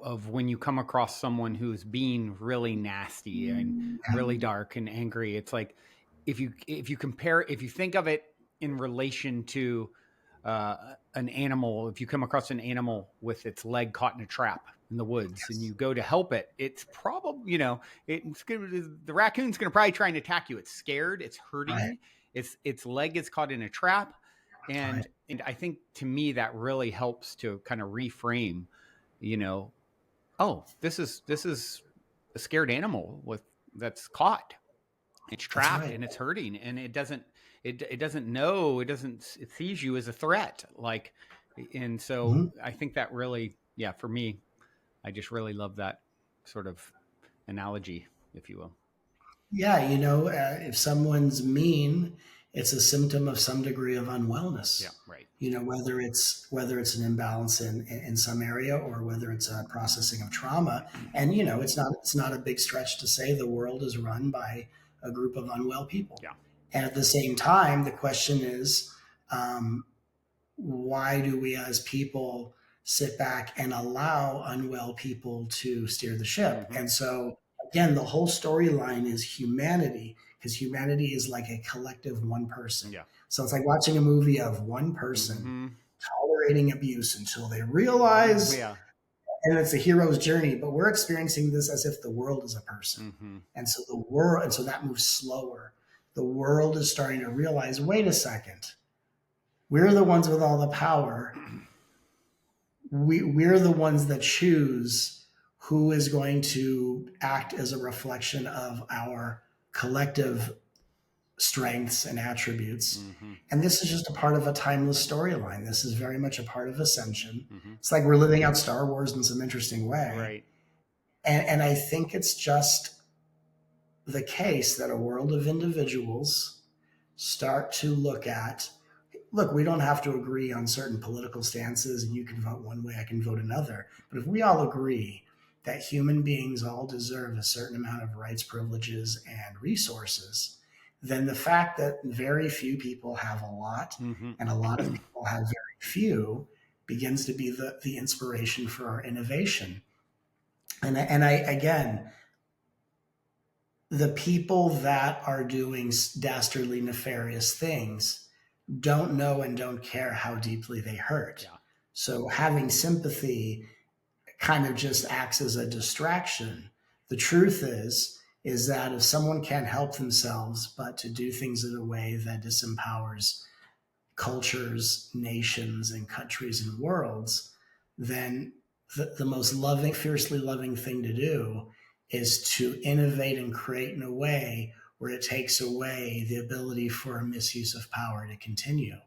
of when you come across someone who's being really nasty and really dark and angry. It's like, if you think of it in relation to an animal, if you come across an animal with its leg caught in a trap in the woods and you go to help it, it's probably, you know, the raccoon's going to probably try and attack you. It's scared, it's hurting, its leg is caught in a trap. And I think to me that really helps to kind of reframe, you know, oh, this is a scared animal that's caught. It's trapped and it's hurting, and it doesn't know, it sees you as a threat. Like, and so I think that really, yeah, for me, I just really love that sort of analogy, if you will. Yeah, you know, if someone's mean, it's a symptom of some degree of unwellness. Yeah, right. You know, whether it's an imbalance in some area or whether it's a processing of trauma. And you know, it's not a big stretch to say the world is run by a group of unwell people. Yeah. And at the same time, the question is, why do we as people sit back and allow unwell people to steer the ship? And so again, the whole storyline is humanity, because humanity is like a collective one person. Yeah. So it's like watching a movie of one person tolerating abuse until they realize, and it's a hero's journey, but we're experiencing this as if the world is a person. And so that moves slower. The world is starting to realize, wait a second, we're the ones with all the power. We're the ones that choose who is going to act as a reflection of our collective strengths and attributes. And this is just a part of a timeless storyline. This is very much a part of ascension. It's like we're living out Star Wars in some interesting way. Right. And I think it's just the case that a world of individuals start to look, we don't have to agree on certain political stances, and you can vote one way, I can vote another. But if we all agree that human beings all deserve a certain amount of rights, privileges, and resources, then the fact that very few people have a lot and a lot of people have very few begins to be the inspiration for our innovation. And I again, the people that are doing dastardly, nefarious things don't know and don't care how deeply they hurt. Yeah. So having sympathy kind of just acts as a distraction. The truth is that if someone can't help themselves but to do things in a way that disempowers cultures, nations, and countries and worlds, then the most loving, fiercely loving thing to do is to innovate and create in a way where it takes away the ability for a misuse of power to continue.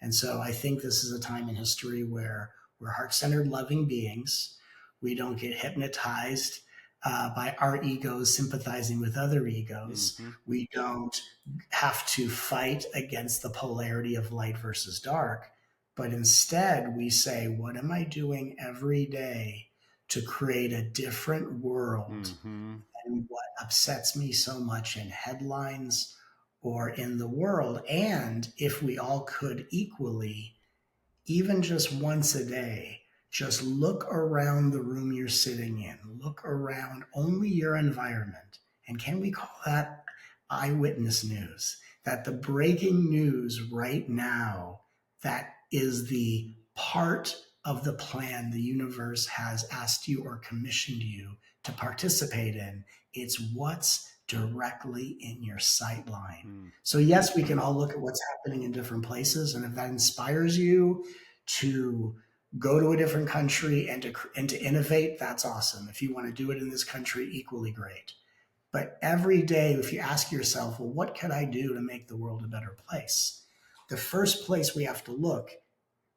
And so I think this is a time in history where we're heart centered, loving beings. We don't get hypnotized by our egos sympathizing with other egos. Mm-hmm. We don't have to fight against the polarity of light versus dark, but instead we say, what am I doing every day to create a different world Mm-hmm. than what upsets me so much in headlines or in the world? And if we all could equally, even just once a day, just look around the room you're sitting in, look around only your environment. And can we call that eyewitness news? That the breaking news right now, that is the part of the plan the universe has asked you or commissioned you to participate in. It's what's directly in your sight line. Mm. So yes, we can all look at what's happening in different places. And if that inspires you to go to a different country and to innovate, that's awesome. If you want to do it in this country, equally great. But every day, if you ask yourself, well, what can I do to make the world a better place? The first place we have to look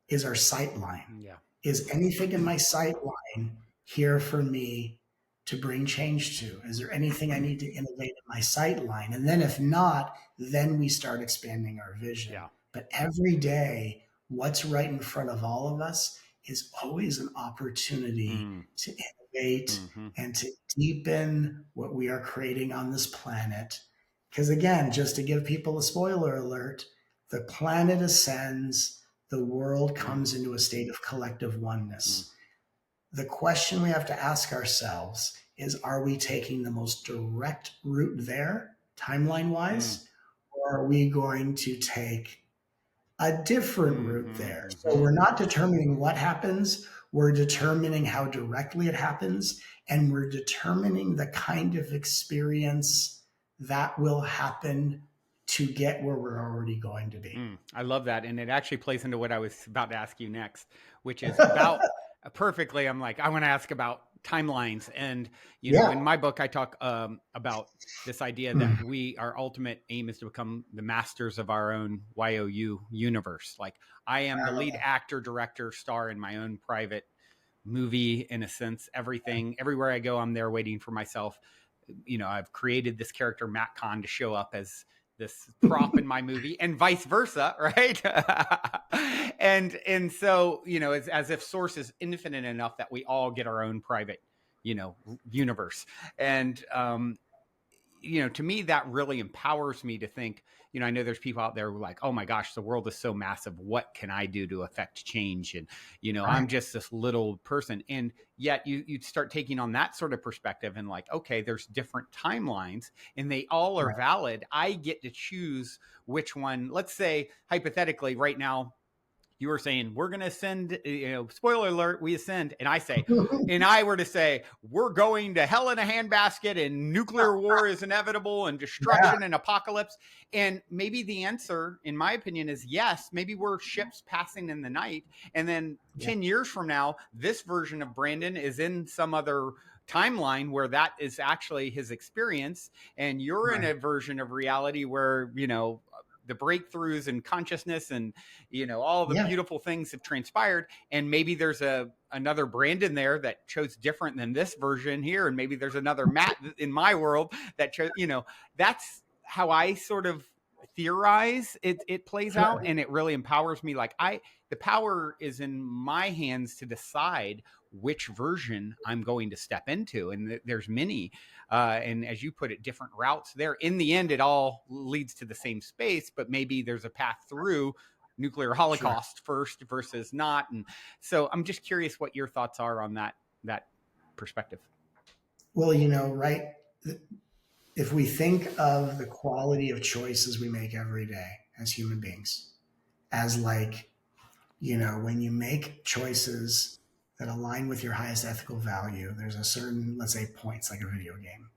is our sight line. Yeah. Is anything in my sight line here for me to bring change to? Is there anything I need to innovate in my sight line? And then if not, then we start expanding our vision. Yeah. But every day, what's right in front of all of us is always an opportunity to innovate and to deepen what we are creating on this planet. Because again, just to give people a spoiler alert, the planet ascends, the world comes into a state of collective oneness. The question we have to ask ourselves is, are we taking the most direct route there, timeline wise, or are we going to take a different route there? So we're not determining what happens, we're determining how directly it happens, and we're determining the kind of experience that will happen to get where we're already going to be. I love that. And it actually plays into what I was about to ask you next, which is about perfectly. I'm like, I want to ask about timelines. And, you know, in my book, I talk about this idea that our ultimate aim is to become the masters of our own YOU universe. Like, I am the lead actor, director, star in my own private movie, in a sense. Everywhere I go, I'm there waiting for myself. You know, I've created this character, Matt Kahn, to show up as this prop in my movie, and vice versa, right? and so, you know, it's as if source is infinite enough that we all get our own private, you know, universe. And you know, to me, that really empowers me to think, you know, I know there's people out there who are like, oh my gosh, the world is so massive. What can I do to affect change? And, you know, I'm just this little person. And yet you start taking on that sort of perspective and like, okay, there's different timelines and they all are valid. I get to choose which one. Let's say hypothetically right now, you were saying we're going to ascend, you know, spoiler alert, we ascend. And I say, and I were to say, we're going to hell in a handbasket and nuclear war is inevitable and destruction and apocalypse. And maybe the answer, in my opinion, is yes. Maybe we're ships passing in the night. And then 10 years from now, this version of Brandon is in some other timeline where that is actually his experience. And you're in a version of reality where, you know, the breakthroughs in consciousness and, you know, all the beautiful things have transpired. And maybe there's another Brandon there that chose different than this version here. And maybe there's another Matt in my world that chose, you know, that's how I sort of theorize it plays out. And it really empowers me. Like the power is in my hands to decide which version I'm going to step into. And there's many, and as you put it, different routes there. In the end, it all leads to the same space, but maybe there's a path through nuclear holocaust first versus not. And so I'm just curious what your thoughts are on that perspective. Well, you know, right. if we think of the quality of choices we make every day as human beings, as like, when you make choices that align with your highest ethical value, there's a certain, let's say, points, like a video game.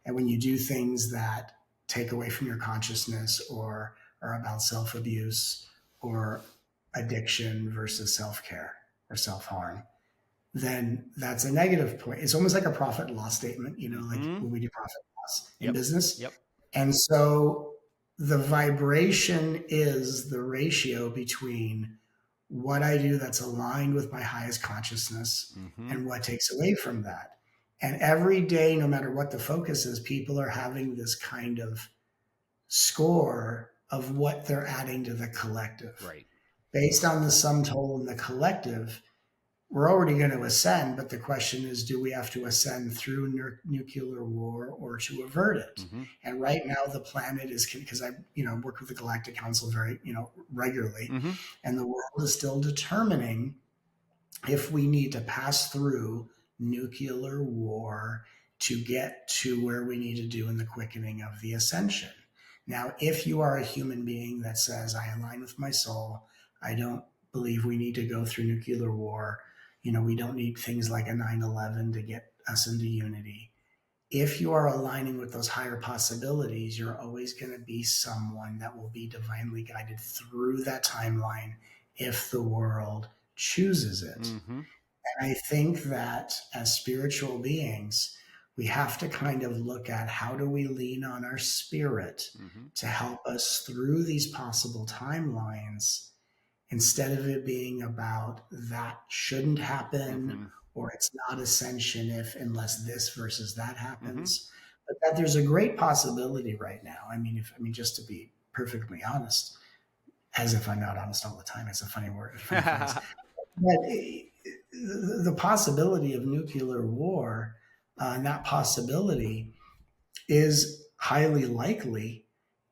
And when you do things that take away from your consciousness or are about self-abuse or addiction versus self-care or self-harm, then that's a negative point. It's almost like a profit and loss statement, like when we do profit and loss in business. Yep. And so the vibration is the ratio between what I do that's aligned with my highest consciousness and what takes away from that. And every day, no matter what the focus is, people are having this kind of score of what they're adding to the collective. Right. Based on the sum total in the collective, we're already going to ascend, but the question is, do we have to ascend through nuclear war or to avert it? And right now the planet is, because I, work with the Galactic Council very, regularly, and the world is still determining if we need to pass through nuclear war to get to where we need to do in the quickening of the ascension. Now, if you are a human being that says, I align with my soul, I don't believe we need to go through nuclear war, we don't need things like a 9/11 to get us into unity. If you are aligning with those higher possibilities, you're always going to be someone that will be divinely guided through that timeline if the world chooses it. And I think that as spiritual beings, we have to kind of look at how do we lean on our spirit to help us through these possible timelines, instead of it being about that shouldn't happen or it's not ascension unless this versus that happens. But that there's a great possibility right now. I mean, just to be perfectly honest, as if I'm not honest all the time, it's a funny word. But the possibility of nuclear war, and that possibility is highly likely.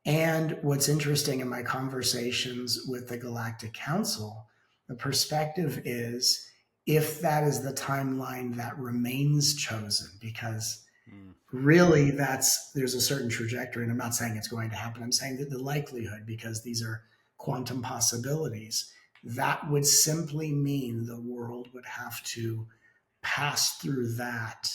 And what's interesting in my conversations with the Galactic Council, the perspective is, if that is the timeline that remains chosen, because really there's a certain trajectory, and I'm not saying it's going to happen, I'm saying that the likelihood, because these are quantum possibilities, that would simply mean the world would have to pass through that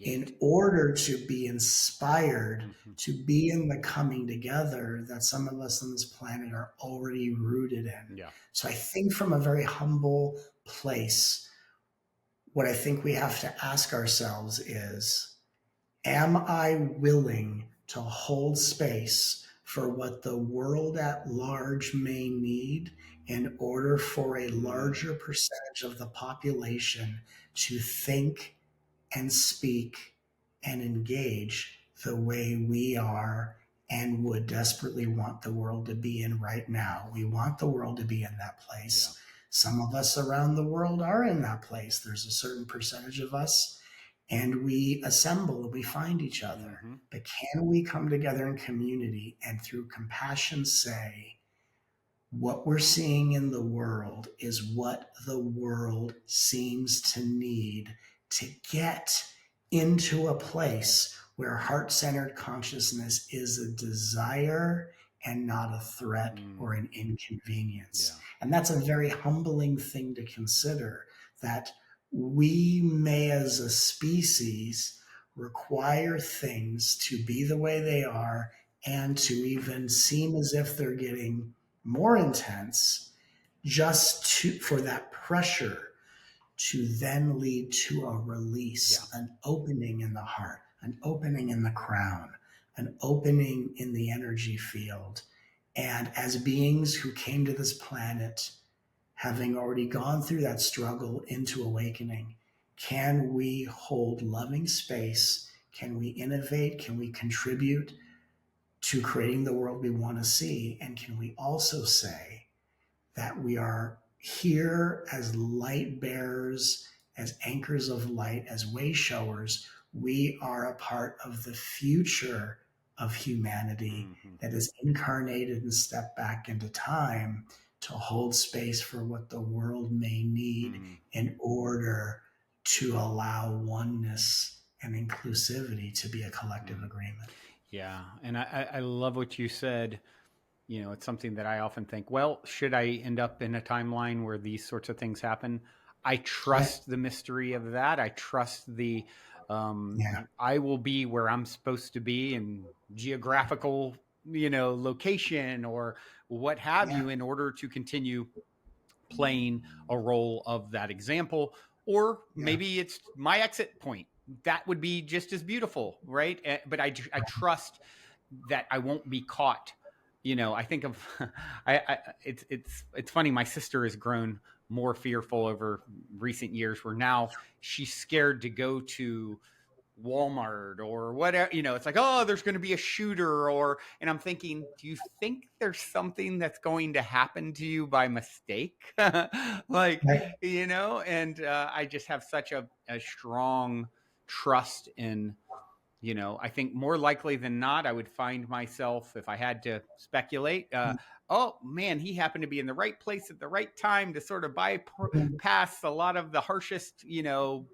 in order to be inspired to be in the coming together that some of us on this planet are already rooted in. So I think from a very humble place, what I think we have to ask ourselves is, am I willing to hold space for what the world at large may need in order for a larger percentage of the population to think and speak and engage the way we are and would desperately want the world to be in right now? We want the world to be in that place. Some of us around the world are in that place. There's a certain percentage of us, and we assemble and we find each other. But can we come together in community and through compassion say, what we're seeing in the world is what the world seems to need to get into a place where heart-centered consciousness is a desire and not a threat or an inconvenience. And that's a very humbling thing to consider, that we may as a species require things to be the way they are and to even seem as if they're getting more intense, just for that pressure to then lead to a release, an opening in the heart, an opening in the crown, an opening in the energy field. And as beings who came to this planet, having already gone through that struggle into awakening, can we hold loving space? Can we innovate? Can we contribute to creating the world we want to see? And can we also say that we are here as light bearers, as anchors of light, as way showers? We are a part of the future of humanity that is incarnated and stepped back into time to hold space for what the world may need in order to allow oneness and inclusivity to be a collective agreement. Yeah. And I love what you said. You know, it's something that I often think, well, should I end up in a timeline where these sorts of things happen? I Yeah, trust the mystery of that. I trust yeah, I will be where I'm supposed to be in geographical, location or what have yeah, you in order to continue playing a role of that example. Or yeah, maybe it's my exit point. That would be just as beautiful, right? But I trust that I won't be caught. I think of it's funny. My sister has grown more fearful over recent years, where now she's scared to go to Walmart or whatever. It's like, oh, there's going to be a shooter, and I'm thinking, do you think there's something that's going to happen to you by mistake? Like, right, and I just have such a strong trust in, I think more likely than not, I would find myself, if I had to speculate, oh man, he happened to be in the right place at the right time to sort of bypass a lot of the harshest,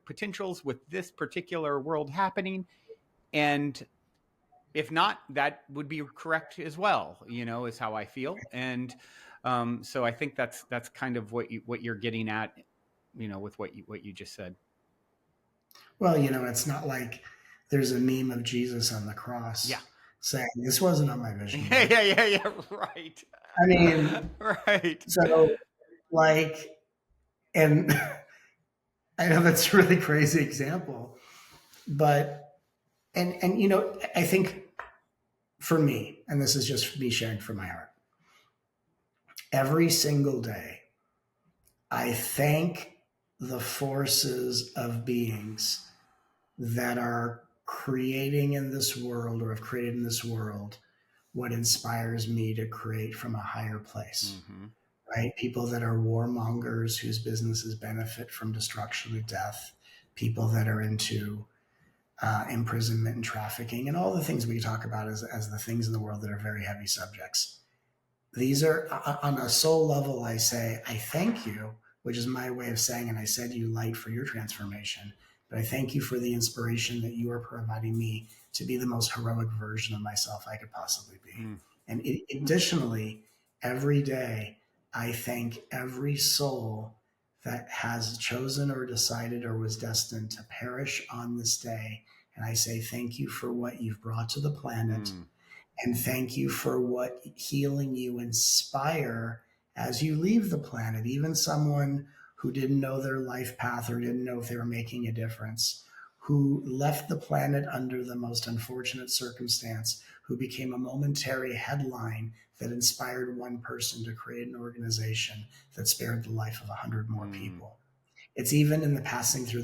potentials with this particular world happening. And if not, that would be correct as well, is how I feel. And so I think that's kind of what you're getting at, with what you just said. well, it's not like there's a meme of Jesus on the Yeah. cross saying, "This wasn't on my vision Yeah, board." yeah, yeah, yeah. Right. I mean, Right. so like, and I know that's a really crazy example, but and I think for me, and this is just me sharing from my heart, every single day, I thank the forces of beings that are creating in this world or have created in this world what inspires me to create from a higher place, Mm-hmm. right? People that are warmongers whose businesses benefit from destruction and death, people that are into imprisonment and trafficking, and all the things we talk about as the things in the world that are very heavy subjects. These are on a soul level. I say, I thank you, which is my way of saying, and I said you light for your transformation, but I thank you for the inspiration that you are providing me to be the most heroic version of myself I could possibly be. Mm. And additionally, every day, I thank every soul that has chosen or decided or was destined to perish on this day. And I say, thank you for what you've brought to the planet. Mm. And thank you for what healing you inspire as you leave the planet. Even someone who didn't know their life path or didn't know if they were making a difference, who left the planet under the most unfortunate circumstance, who became a momentary headline that inspired one person to create an organization that spared the life of 100 more Mm. people. It's even in the passing through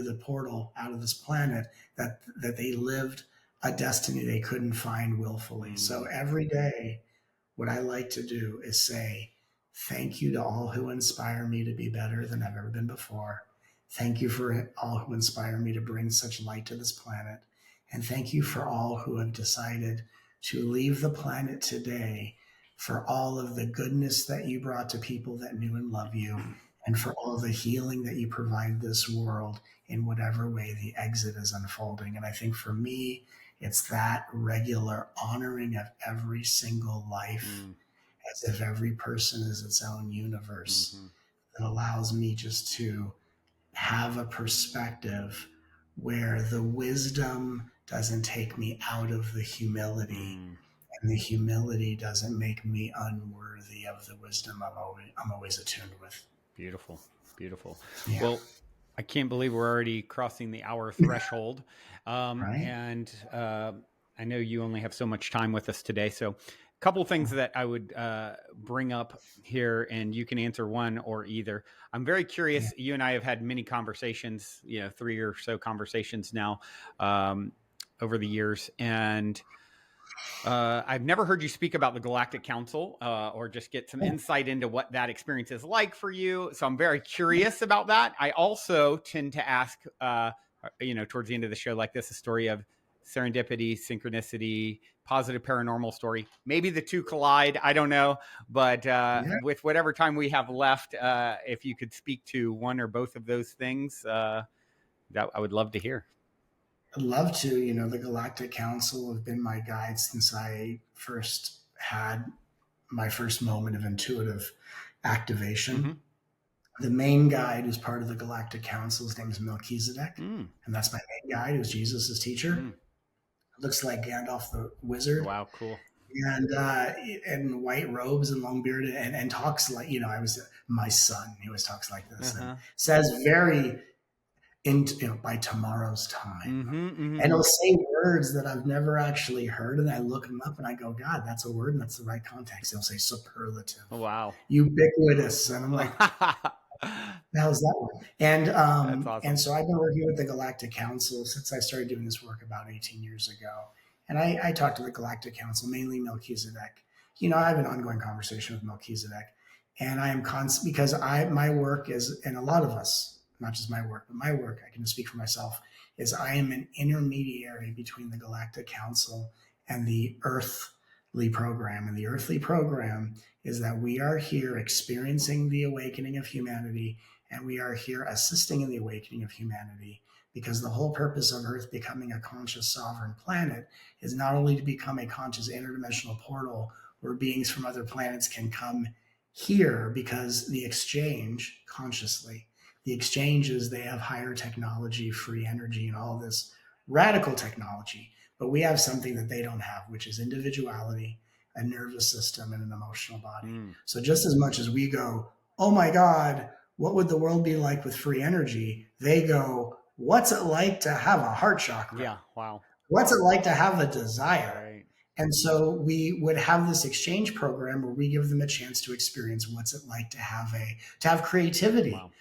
the portal out of this planet that they lived a destiny they couldn't find willfully. So Mm. every day, what I like to do is say, thank you to all who inspire me to be better than I've ever been before. Thank you for all who inspire me to bring such light to this planet. And thank you for all who have decided to leave the planet today, for all of the goodness that you brought to people that knew and love you, and for all the healing that you provide this world in whatever way the exit is unfolding. And I think for me, it's that regular honoring of every single life Mm. as if every person is its own universe Mm-hmm. that allows me just to have a perspective where the wisdom doesn't take me out of the humility, Mm. and the humility doesn't make me unworthy of the wisdom I'm always attuned with. Beautiful. Beautiful. Yeah. Well, I can't believe we're already crossing the hour threshold. Right. And I know you only have so much time with us today. So, a couple things that I would bring up here, and you can answer one or either. I'm very Yeah. curious. You and I have had many conversations, 3 or so conversations now over the years. And I've never heard you speak about the Galactic Council or just get some insight into what that experience is like for you. So I'm very curious about that. I also tend to ask, towards the end of the show like this, a story of serendipity, synchronicity, positive paranormal story. Maybe the two collide. I don't know. But Yeah. with whatever time we have left, if you could speak to one or both of those things, that I would love to hear. I'd love to. The Galactic Council have been my guide since I first had my first moment of intuitive activation. Mm-hmm. The main guide who's part of the Galactic Council, his name is Melchizedek, Mm. and that's my main guide, who's Jesus' teacher. Mm. Looks like Gandalf the wizard, Wow, cool. and in white robes and long beard, and talks like I was my son. He always talks like this, and says very by tomorrow's time. Mm-hmm, mm-hmm. And he'll say words that I've never actually heard, and I look them up and I go, God, that's a word and that's the right context. He'll say superlative. Wow. Ubiquitous. And I'm like, the hell's that one? And awesome. And so I've been working with the Galactic Council since I started doing this work about 18 years ago. And I talked to the Galactic Council, mainly Melchizedek. I have an ongoing conversation with Melchizedek, and I am constant because my work is, and a lot of us, not just my work, but my work, I can just speak for myself, is I am an intermediary between the Galactic Council and the earthly program. And the earthly program is that we are here experiencing the awakening of humanity, and we are here assisting in the awakening of humanity, because the whole purpose of Earth becoming a conscious sovereign planet is not only to become a conscious interdimensional portal where beings from other planets can come here, because the exchange consciously, the exchange is they have higher technology, free energy, and all this radical technology. But we have something that they don't have, which is individuality, a nervous system, and an emotional body. So just as much as we go, oh my God, what would the world be like with free energy? They go, what's it like to have a heart chakra? Yeah, wow. What's it like to have a desire? Right. And so we would have this exchange program where we give them a chance to experience what's it like to have creativity. Wow.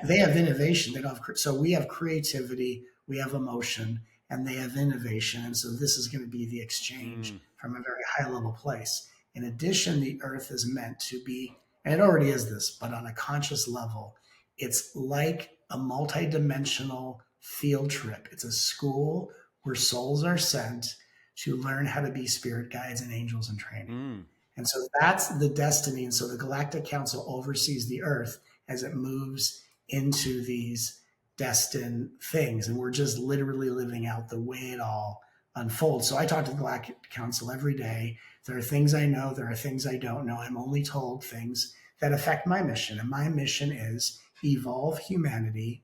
They have innovation. They don't have, so we have creativity, we have emotion, and they have innovation. And so this is going to be the exchange from a very high level place. In addition, the Earth is meant to be, and it already is this, but on a conscious level, it's like a multidimensional field trip. It's a school where souls are sent to learn how to be spirit guides and angels in training. And so that's the destiny. And so the Galactic Council oversees the Earth as it moves into these destined things. And we're just literally living out the way it all unfolds. So I talk to the Galactic Council every day. There are things I know, there are things I don't know. I'm only told things that affect my mission. And my mission is evolve humanity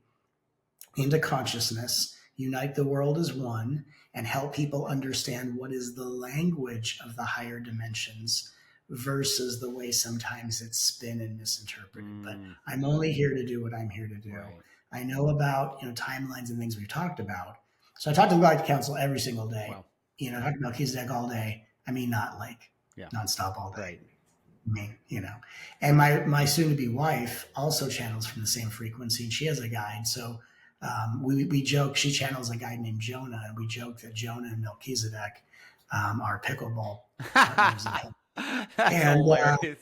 into consciousness, unite the world as one, and help people understand what is the language of the higher dimensions versus the way sometimes it's spin and misinterpreted. But I'm only here to do what I'm here to do. Right. I know about timelines and things we've talked about. So I talk to the Galactic Council every single day. Wow. I talk to Melchizedek all day. I mean, not like nonstop all day. Right. I mean, and my soon-to-be wife also channels from the same frequency, and she has a guide. So we joke, she channels a guy named Jonah, and we joke that Jonah and Melchizedek are pickleball partners. That's hilarious.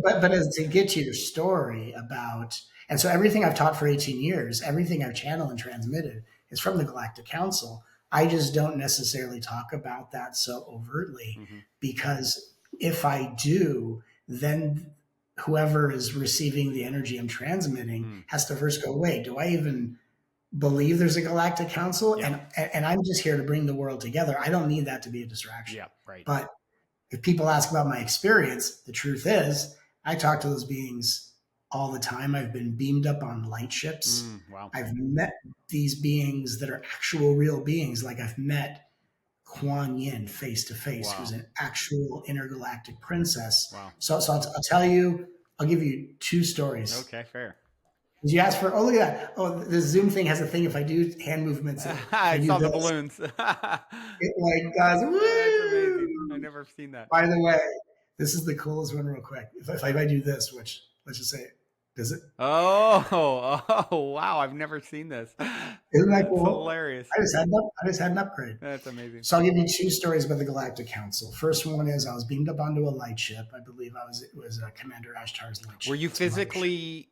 But as to get to your story about, and so everything I've taught for 18 years, everything I've channeled and transmitted is from the Galactic Council. I just don't necessarily talk about that so overtly, because if I do, then whoever is receiving the energy I'm transmitting has to first go, wait, do I even believe there's a Galactic Council? Yeah. And I'm just here to bring the world together. I don't need that to be a distraction. Yeah, right. But if people ask about my experience, the truth is I talk to those beings all the time. I've been beamed up on light ships. Wow. I've met these beings that are actual real beings. Like I've met Kuan Yin face to face, who's an actual intergalactic princess. Wow. So I'll tell you, I'll give you two stories. Okay, fair. Did you ask for, oh, look at that. Oh, the Zoom thing has a thing. If I do hand movements, I saw the balloons. It like does. Woo! That's amazing. I've never seen that. By the way, this is the coolest one real quick. If I do this, which let's just say, does it? Oh, wow. I've never seen this. Isn't that cool? Hilarious. I just had an upgrade. That's amazing. So I'll give you two stories about the Galactic Council. First one is I was beamed up onto a light ship. I believe it was Commander Ashtar's light ship. Were you physically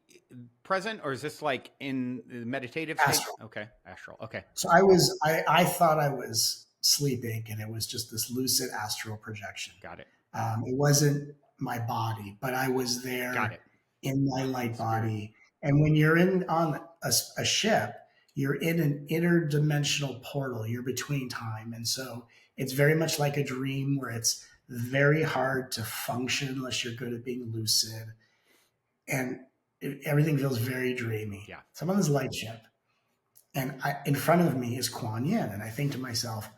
present, or is this like in the meditative state? Astral. Okay, astral. Okay. So I thought I was sleeping, and it was just this lucid astral projection. Got it. It wasn't my body, but I was there. Got it. In my light body. And when you're on a ship, you're in an interdimensional portal. You're between time. And so it's very much like a dream where it's very hard to function unless you're good at being lucid. And everything feels very dreamy. Yeah. So I'm on this light ship. And in front of me is Kuan Yin. And I think to myself,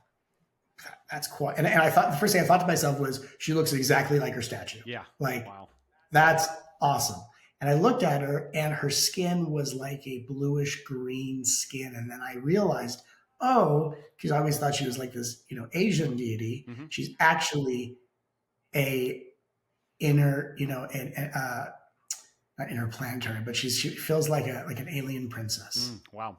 that's Kuan. And I thought, the first thing I thought to myself was, she looks exactly like her statue. Yeah. Like, wow. That's awesome. And I looked at her, and her skin was like a bluish green skin. And then I realized, oh, because I always thought she was like this, Asian deity. Mm-hmm. She's actually a inner, not interplanetary, but she feels like an alien princess. Wow.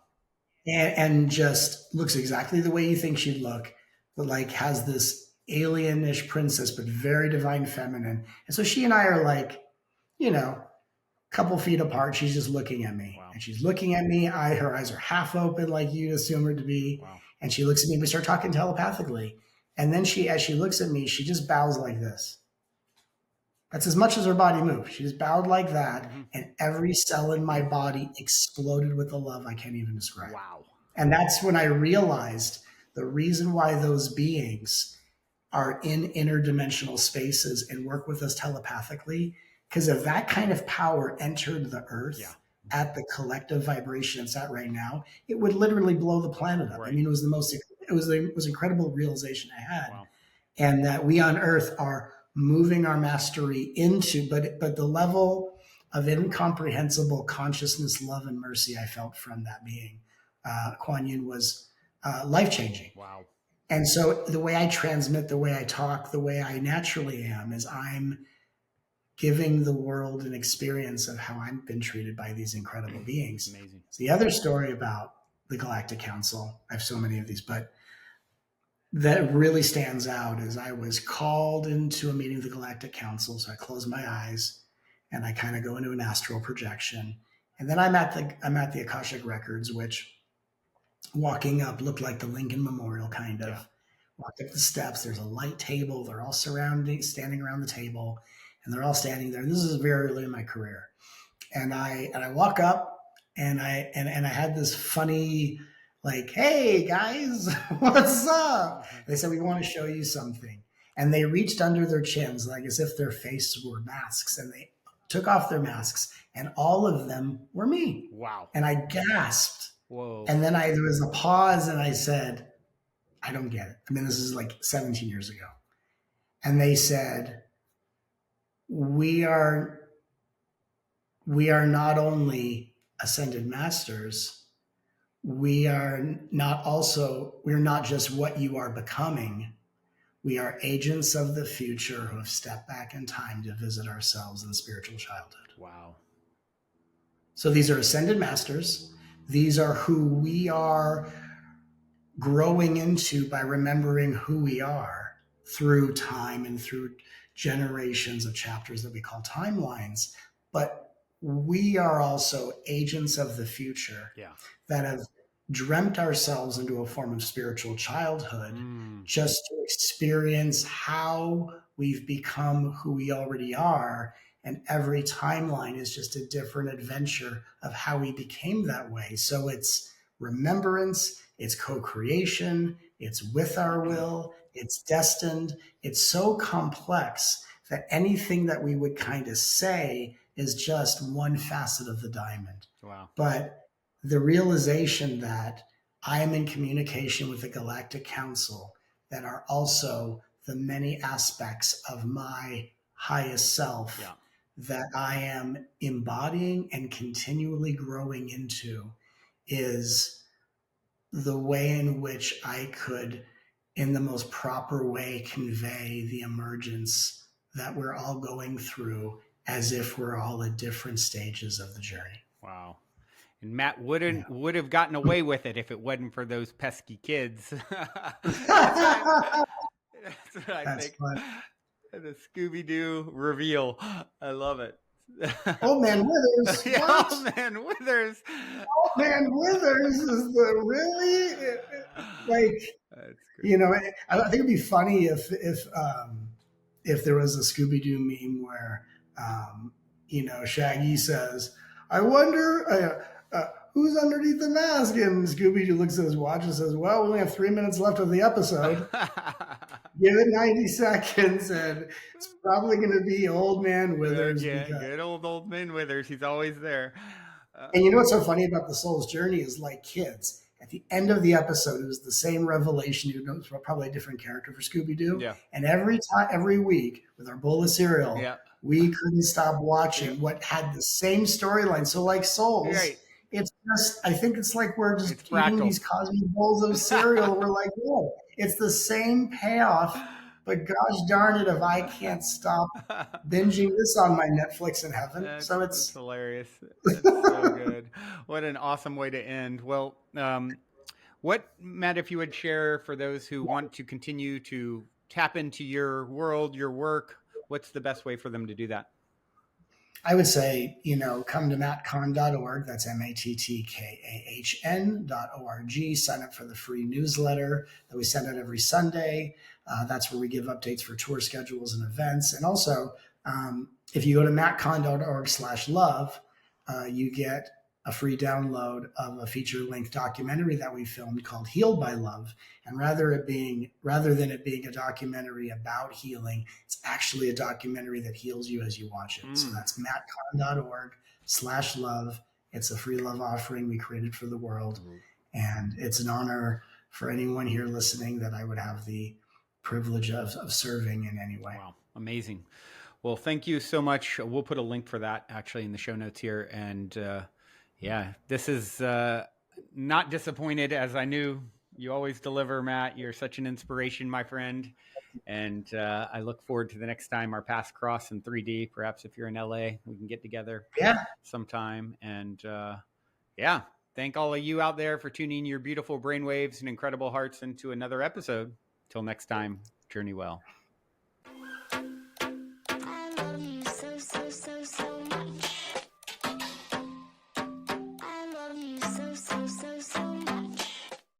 And just looks exactly the way you think she'd look, but like has this alienish princess, but very divine feminine. And so she and I are like, a couple feet apart. She's just looking at me. Wow. And she's looking at me. Her eyes are half open, like you'd assume her to be. Wow. And she looks at me, and we start talking telepathically. And then as she looks at me, she just bows like this. That's as much as her body moved. She just bowed like that. Mm-hmm. And every cell in my body exploded with a love I can't even describe. Wow. And that's when I realized the reason why those beings are in interdimensional spaces and work with us telepathically, because if that kind of power entered the earth at the collective vibration it's at right now, it would literally blow the planet up. Right. I mean, it was the incredible realization I had. Wow. And that we on earth are moving our mastery into, but the level of incomprehensible consciousness, love, and mercy I felt from that being, Kuan Yin, was life-changing. Wow. And so the way I transmit, the way I talk, the way I naturally am, is I'm giving the world an experience of how I've been treated by these incredible beings. Amazing. So the other story about the Galactic Council, I have so many of these, but that really stands out is I was called into a meeting of the Galactic Council. So I close my eyes and I kind of go into an astral projection. And then I'm at the Akashic Records, which walking up looked like the Lincoln Memorial kind of. Yeah. Walked up the steps. There's a light table. They're all standing around the table, and they're all standing there. And this is very early in my career. And I walk up and I had this funny, like, hey guys, what's up? And they said, we want to show you something. And they reached under their chins, like as if their faces were masks, and they took off their masks, and all of them were me. Wow. And I gasped. Whoa. And then there was a pause, and I said, I don't get it. I mean, this is like 17 years ago. And they said, we are not only ascended masters, we're not just what you are becoming. We are agents of the future who have stepped back in time to visit ourselves in spiritual childhood. Wow. So these are ascended masters. These are who we are growing into by remembering who we are through time and through generations of chapters that we call timelines. But we are also agents of the future that have dreamt ourselves into a form of spiritual childhood just to experience how we've become who we already are. And every timeline is just a different adventure of how we became that way. So it's remembrance, it's co-creation, it's with our will, it's destined. It's so complex that anything that we would kind of say is just one facet of the diamond. Wow. But the realization that I am in communication with the Galactic Council that are also the many aspects of my highest self that I am embodying and continually growing into is the way in which I could, in the most proper way, convey the emergence that we're all going through as if we're all at different stages of the journey. Wow. And Matt would have gotten away with it if it wasn't for those pesky kids. That's what I think. Fun. The Scooby-Doo reveal. I love it. Old Man Withers. Old Man Withers. Old Man Withers is the really like. I think it'd be funny if there was a Scooby-Doo meme where Shaggy says, "I wonder who's underneath the mask? And Scooby-Doo looks at his watch and says, well, we only have 3 minutes left of the episode. Give it 90 seconds, and it's probably going to be Old Man Withers. Yeah, good old man Withers. He's always there. And you know what's so funny about the soul's journey is, like kids, at the end of the episode, it was the same revelation. You know, it was probably a different character for Scooby-Doo. Yeah. And every week with our bowl of cereal, we couldn't stop watching what had the same storyline. So like souls, it's just, I think it's like we're just eating these cosmic bowls of cereal. We're like, whoa, it's the same payoff. But gosh darn it, if I can't stop binging this on my Netflix in heaven. That's hilarious. That's so good. What an awesome way to end. Well, what, Matt, if you would share for those who want to continue to tap into your world, your work, what's the best way for them to do that? I would say, come to mattkahn.org. That's mattkahn.org. Sign up for the free newsletter that we send out every Sunday. That's where we give updates for tour schedules and events. And also, if you go to mattkahn.org/love, you get a free download of a feature-length documentary that we filmed called Healed by Love. And rather than it being a documentary about healing, it's actually a documentary that heals you as you watch it. So that's mattkahn.org/love. It's a free love offering we created for the world. And it's an honor for anyone here listening that I would have the privilege of serving in any way. Wow. Amazing. Well, thank you so much. We'll put a link for that actually in the show notes here. And this is not disappointed, as I knew you always deliver, Matt. You're such an inspiration, my friend. And I look forward to the next time our paths cross in 3D. Perhaps if you're in LA, we can get together sometime. And thank all of you out there for tuning your beautiful brainwaves and incredible hearts into another episode. Till next time, journey well.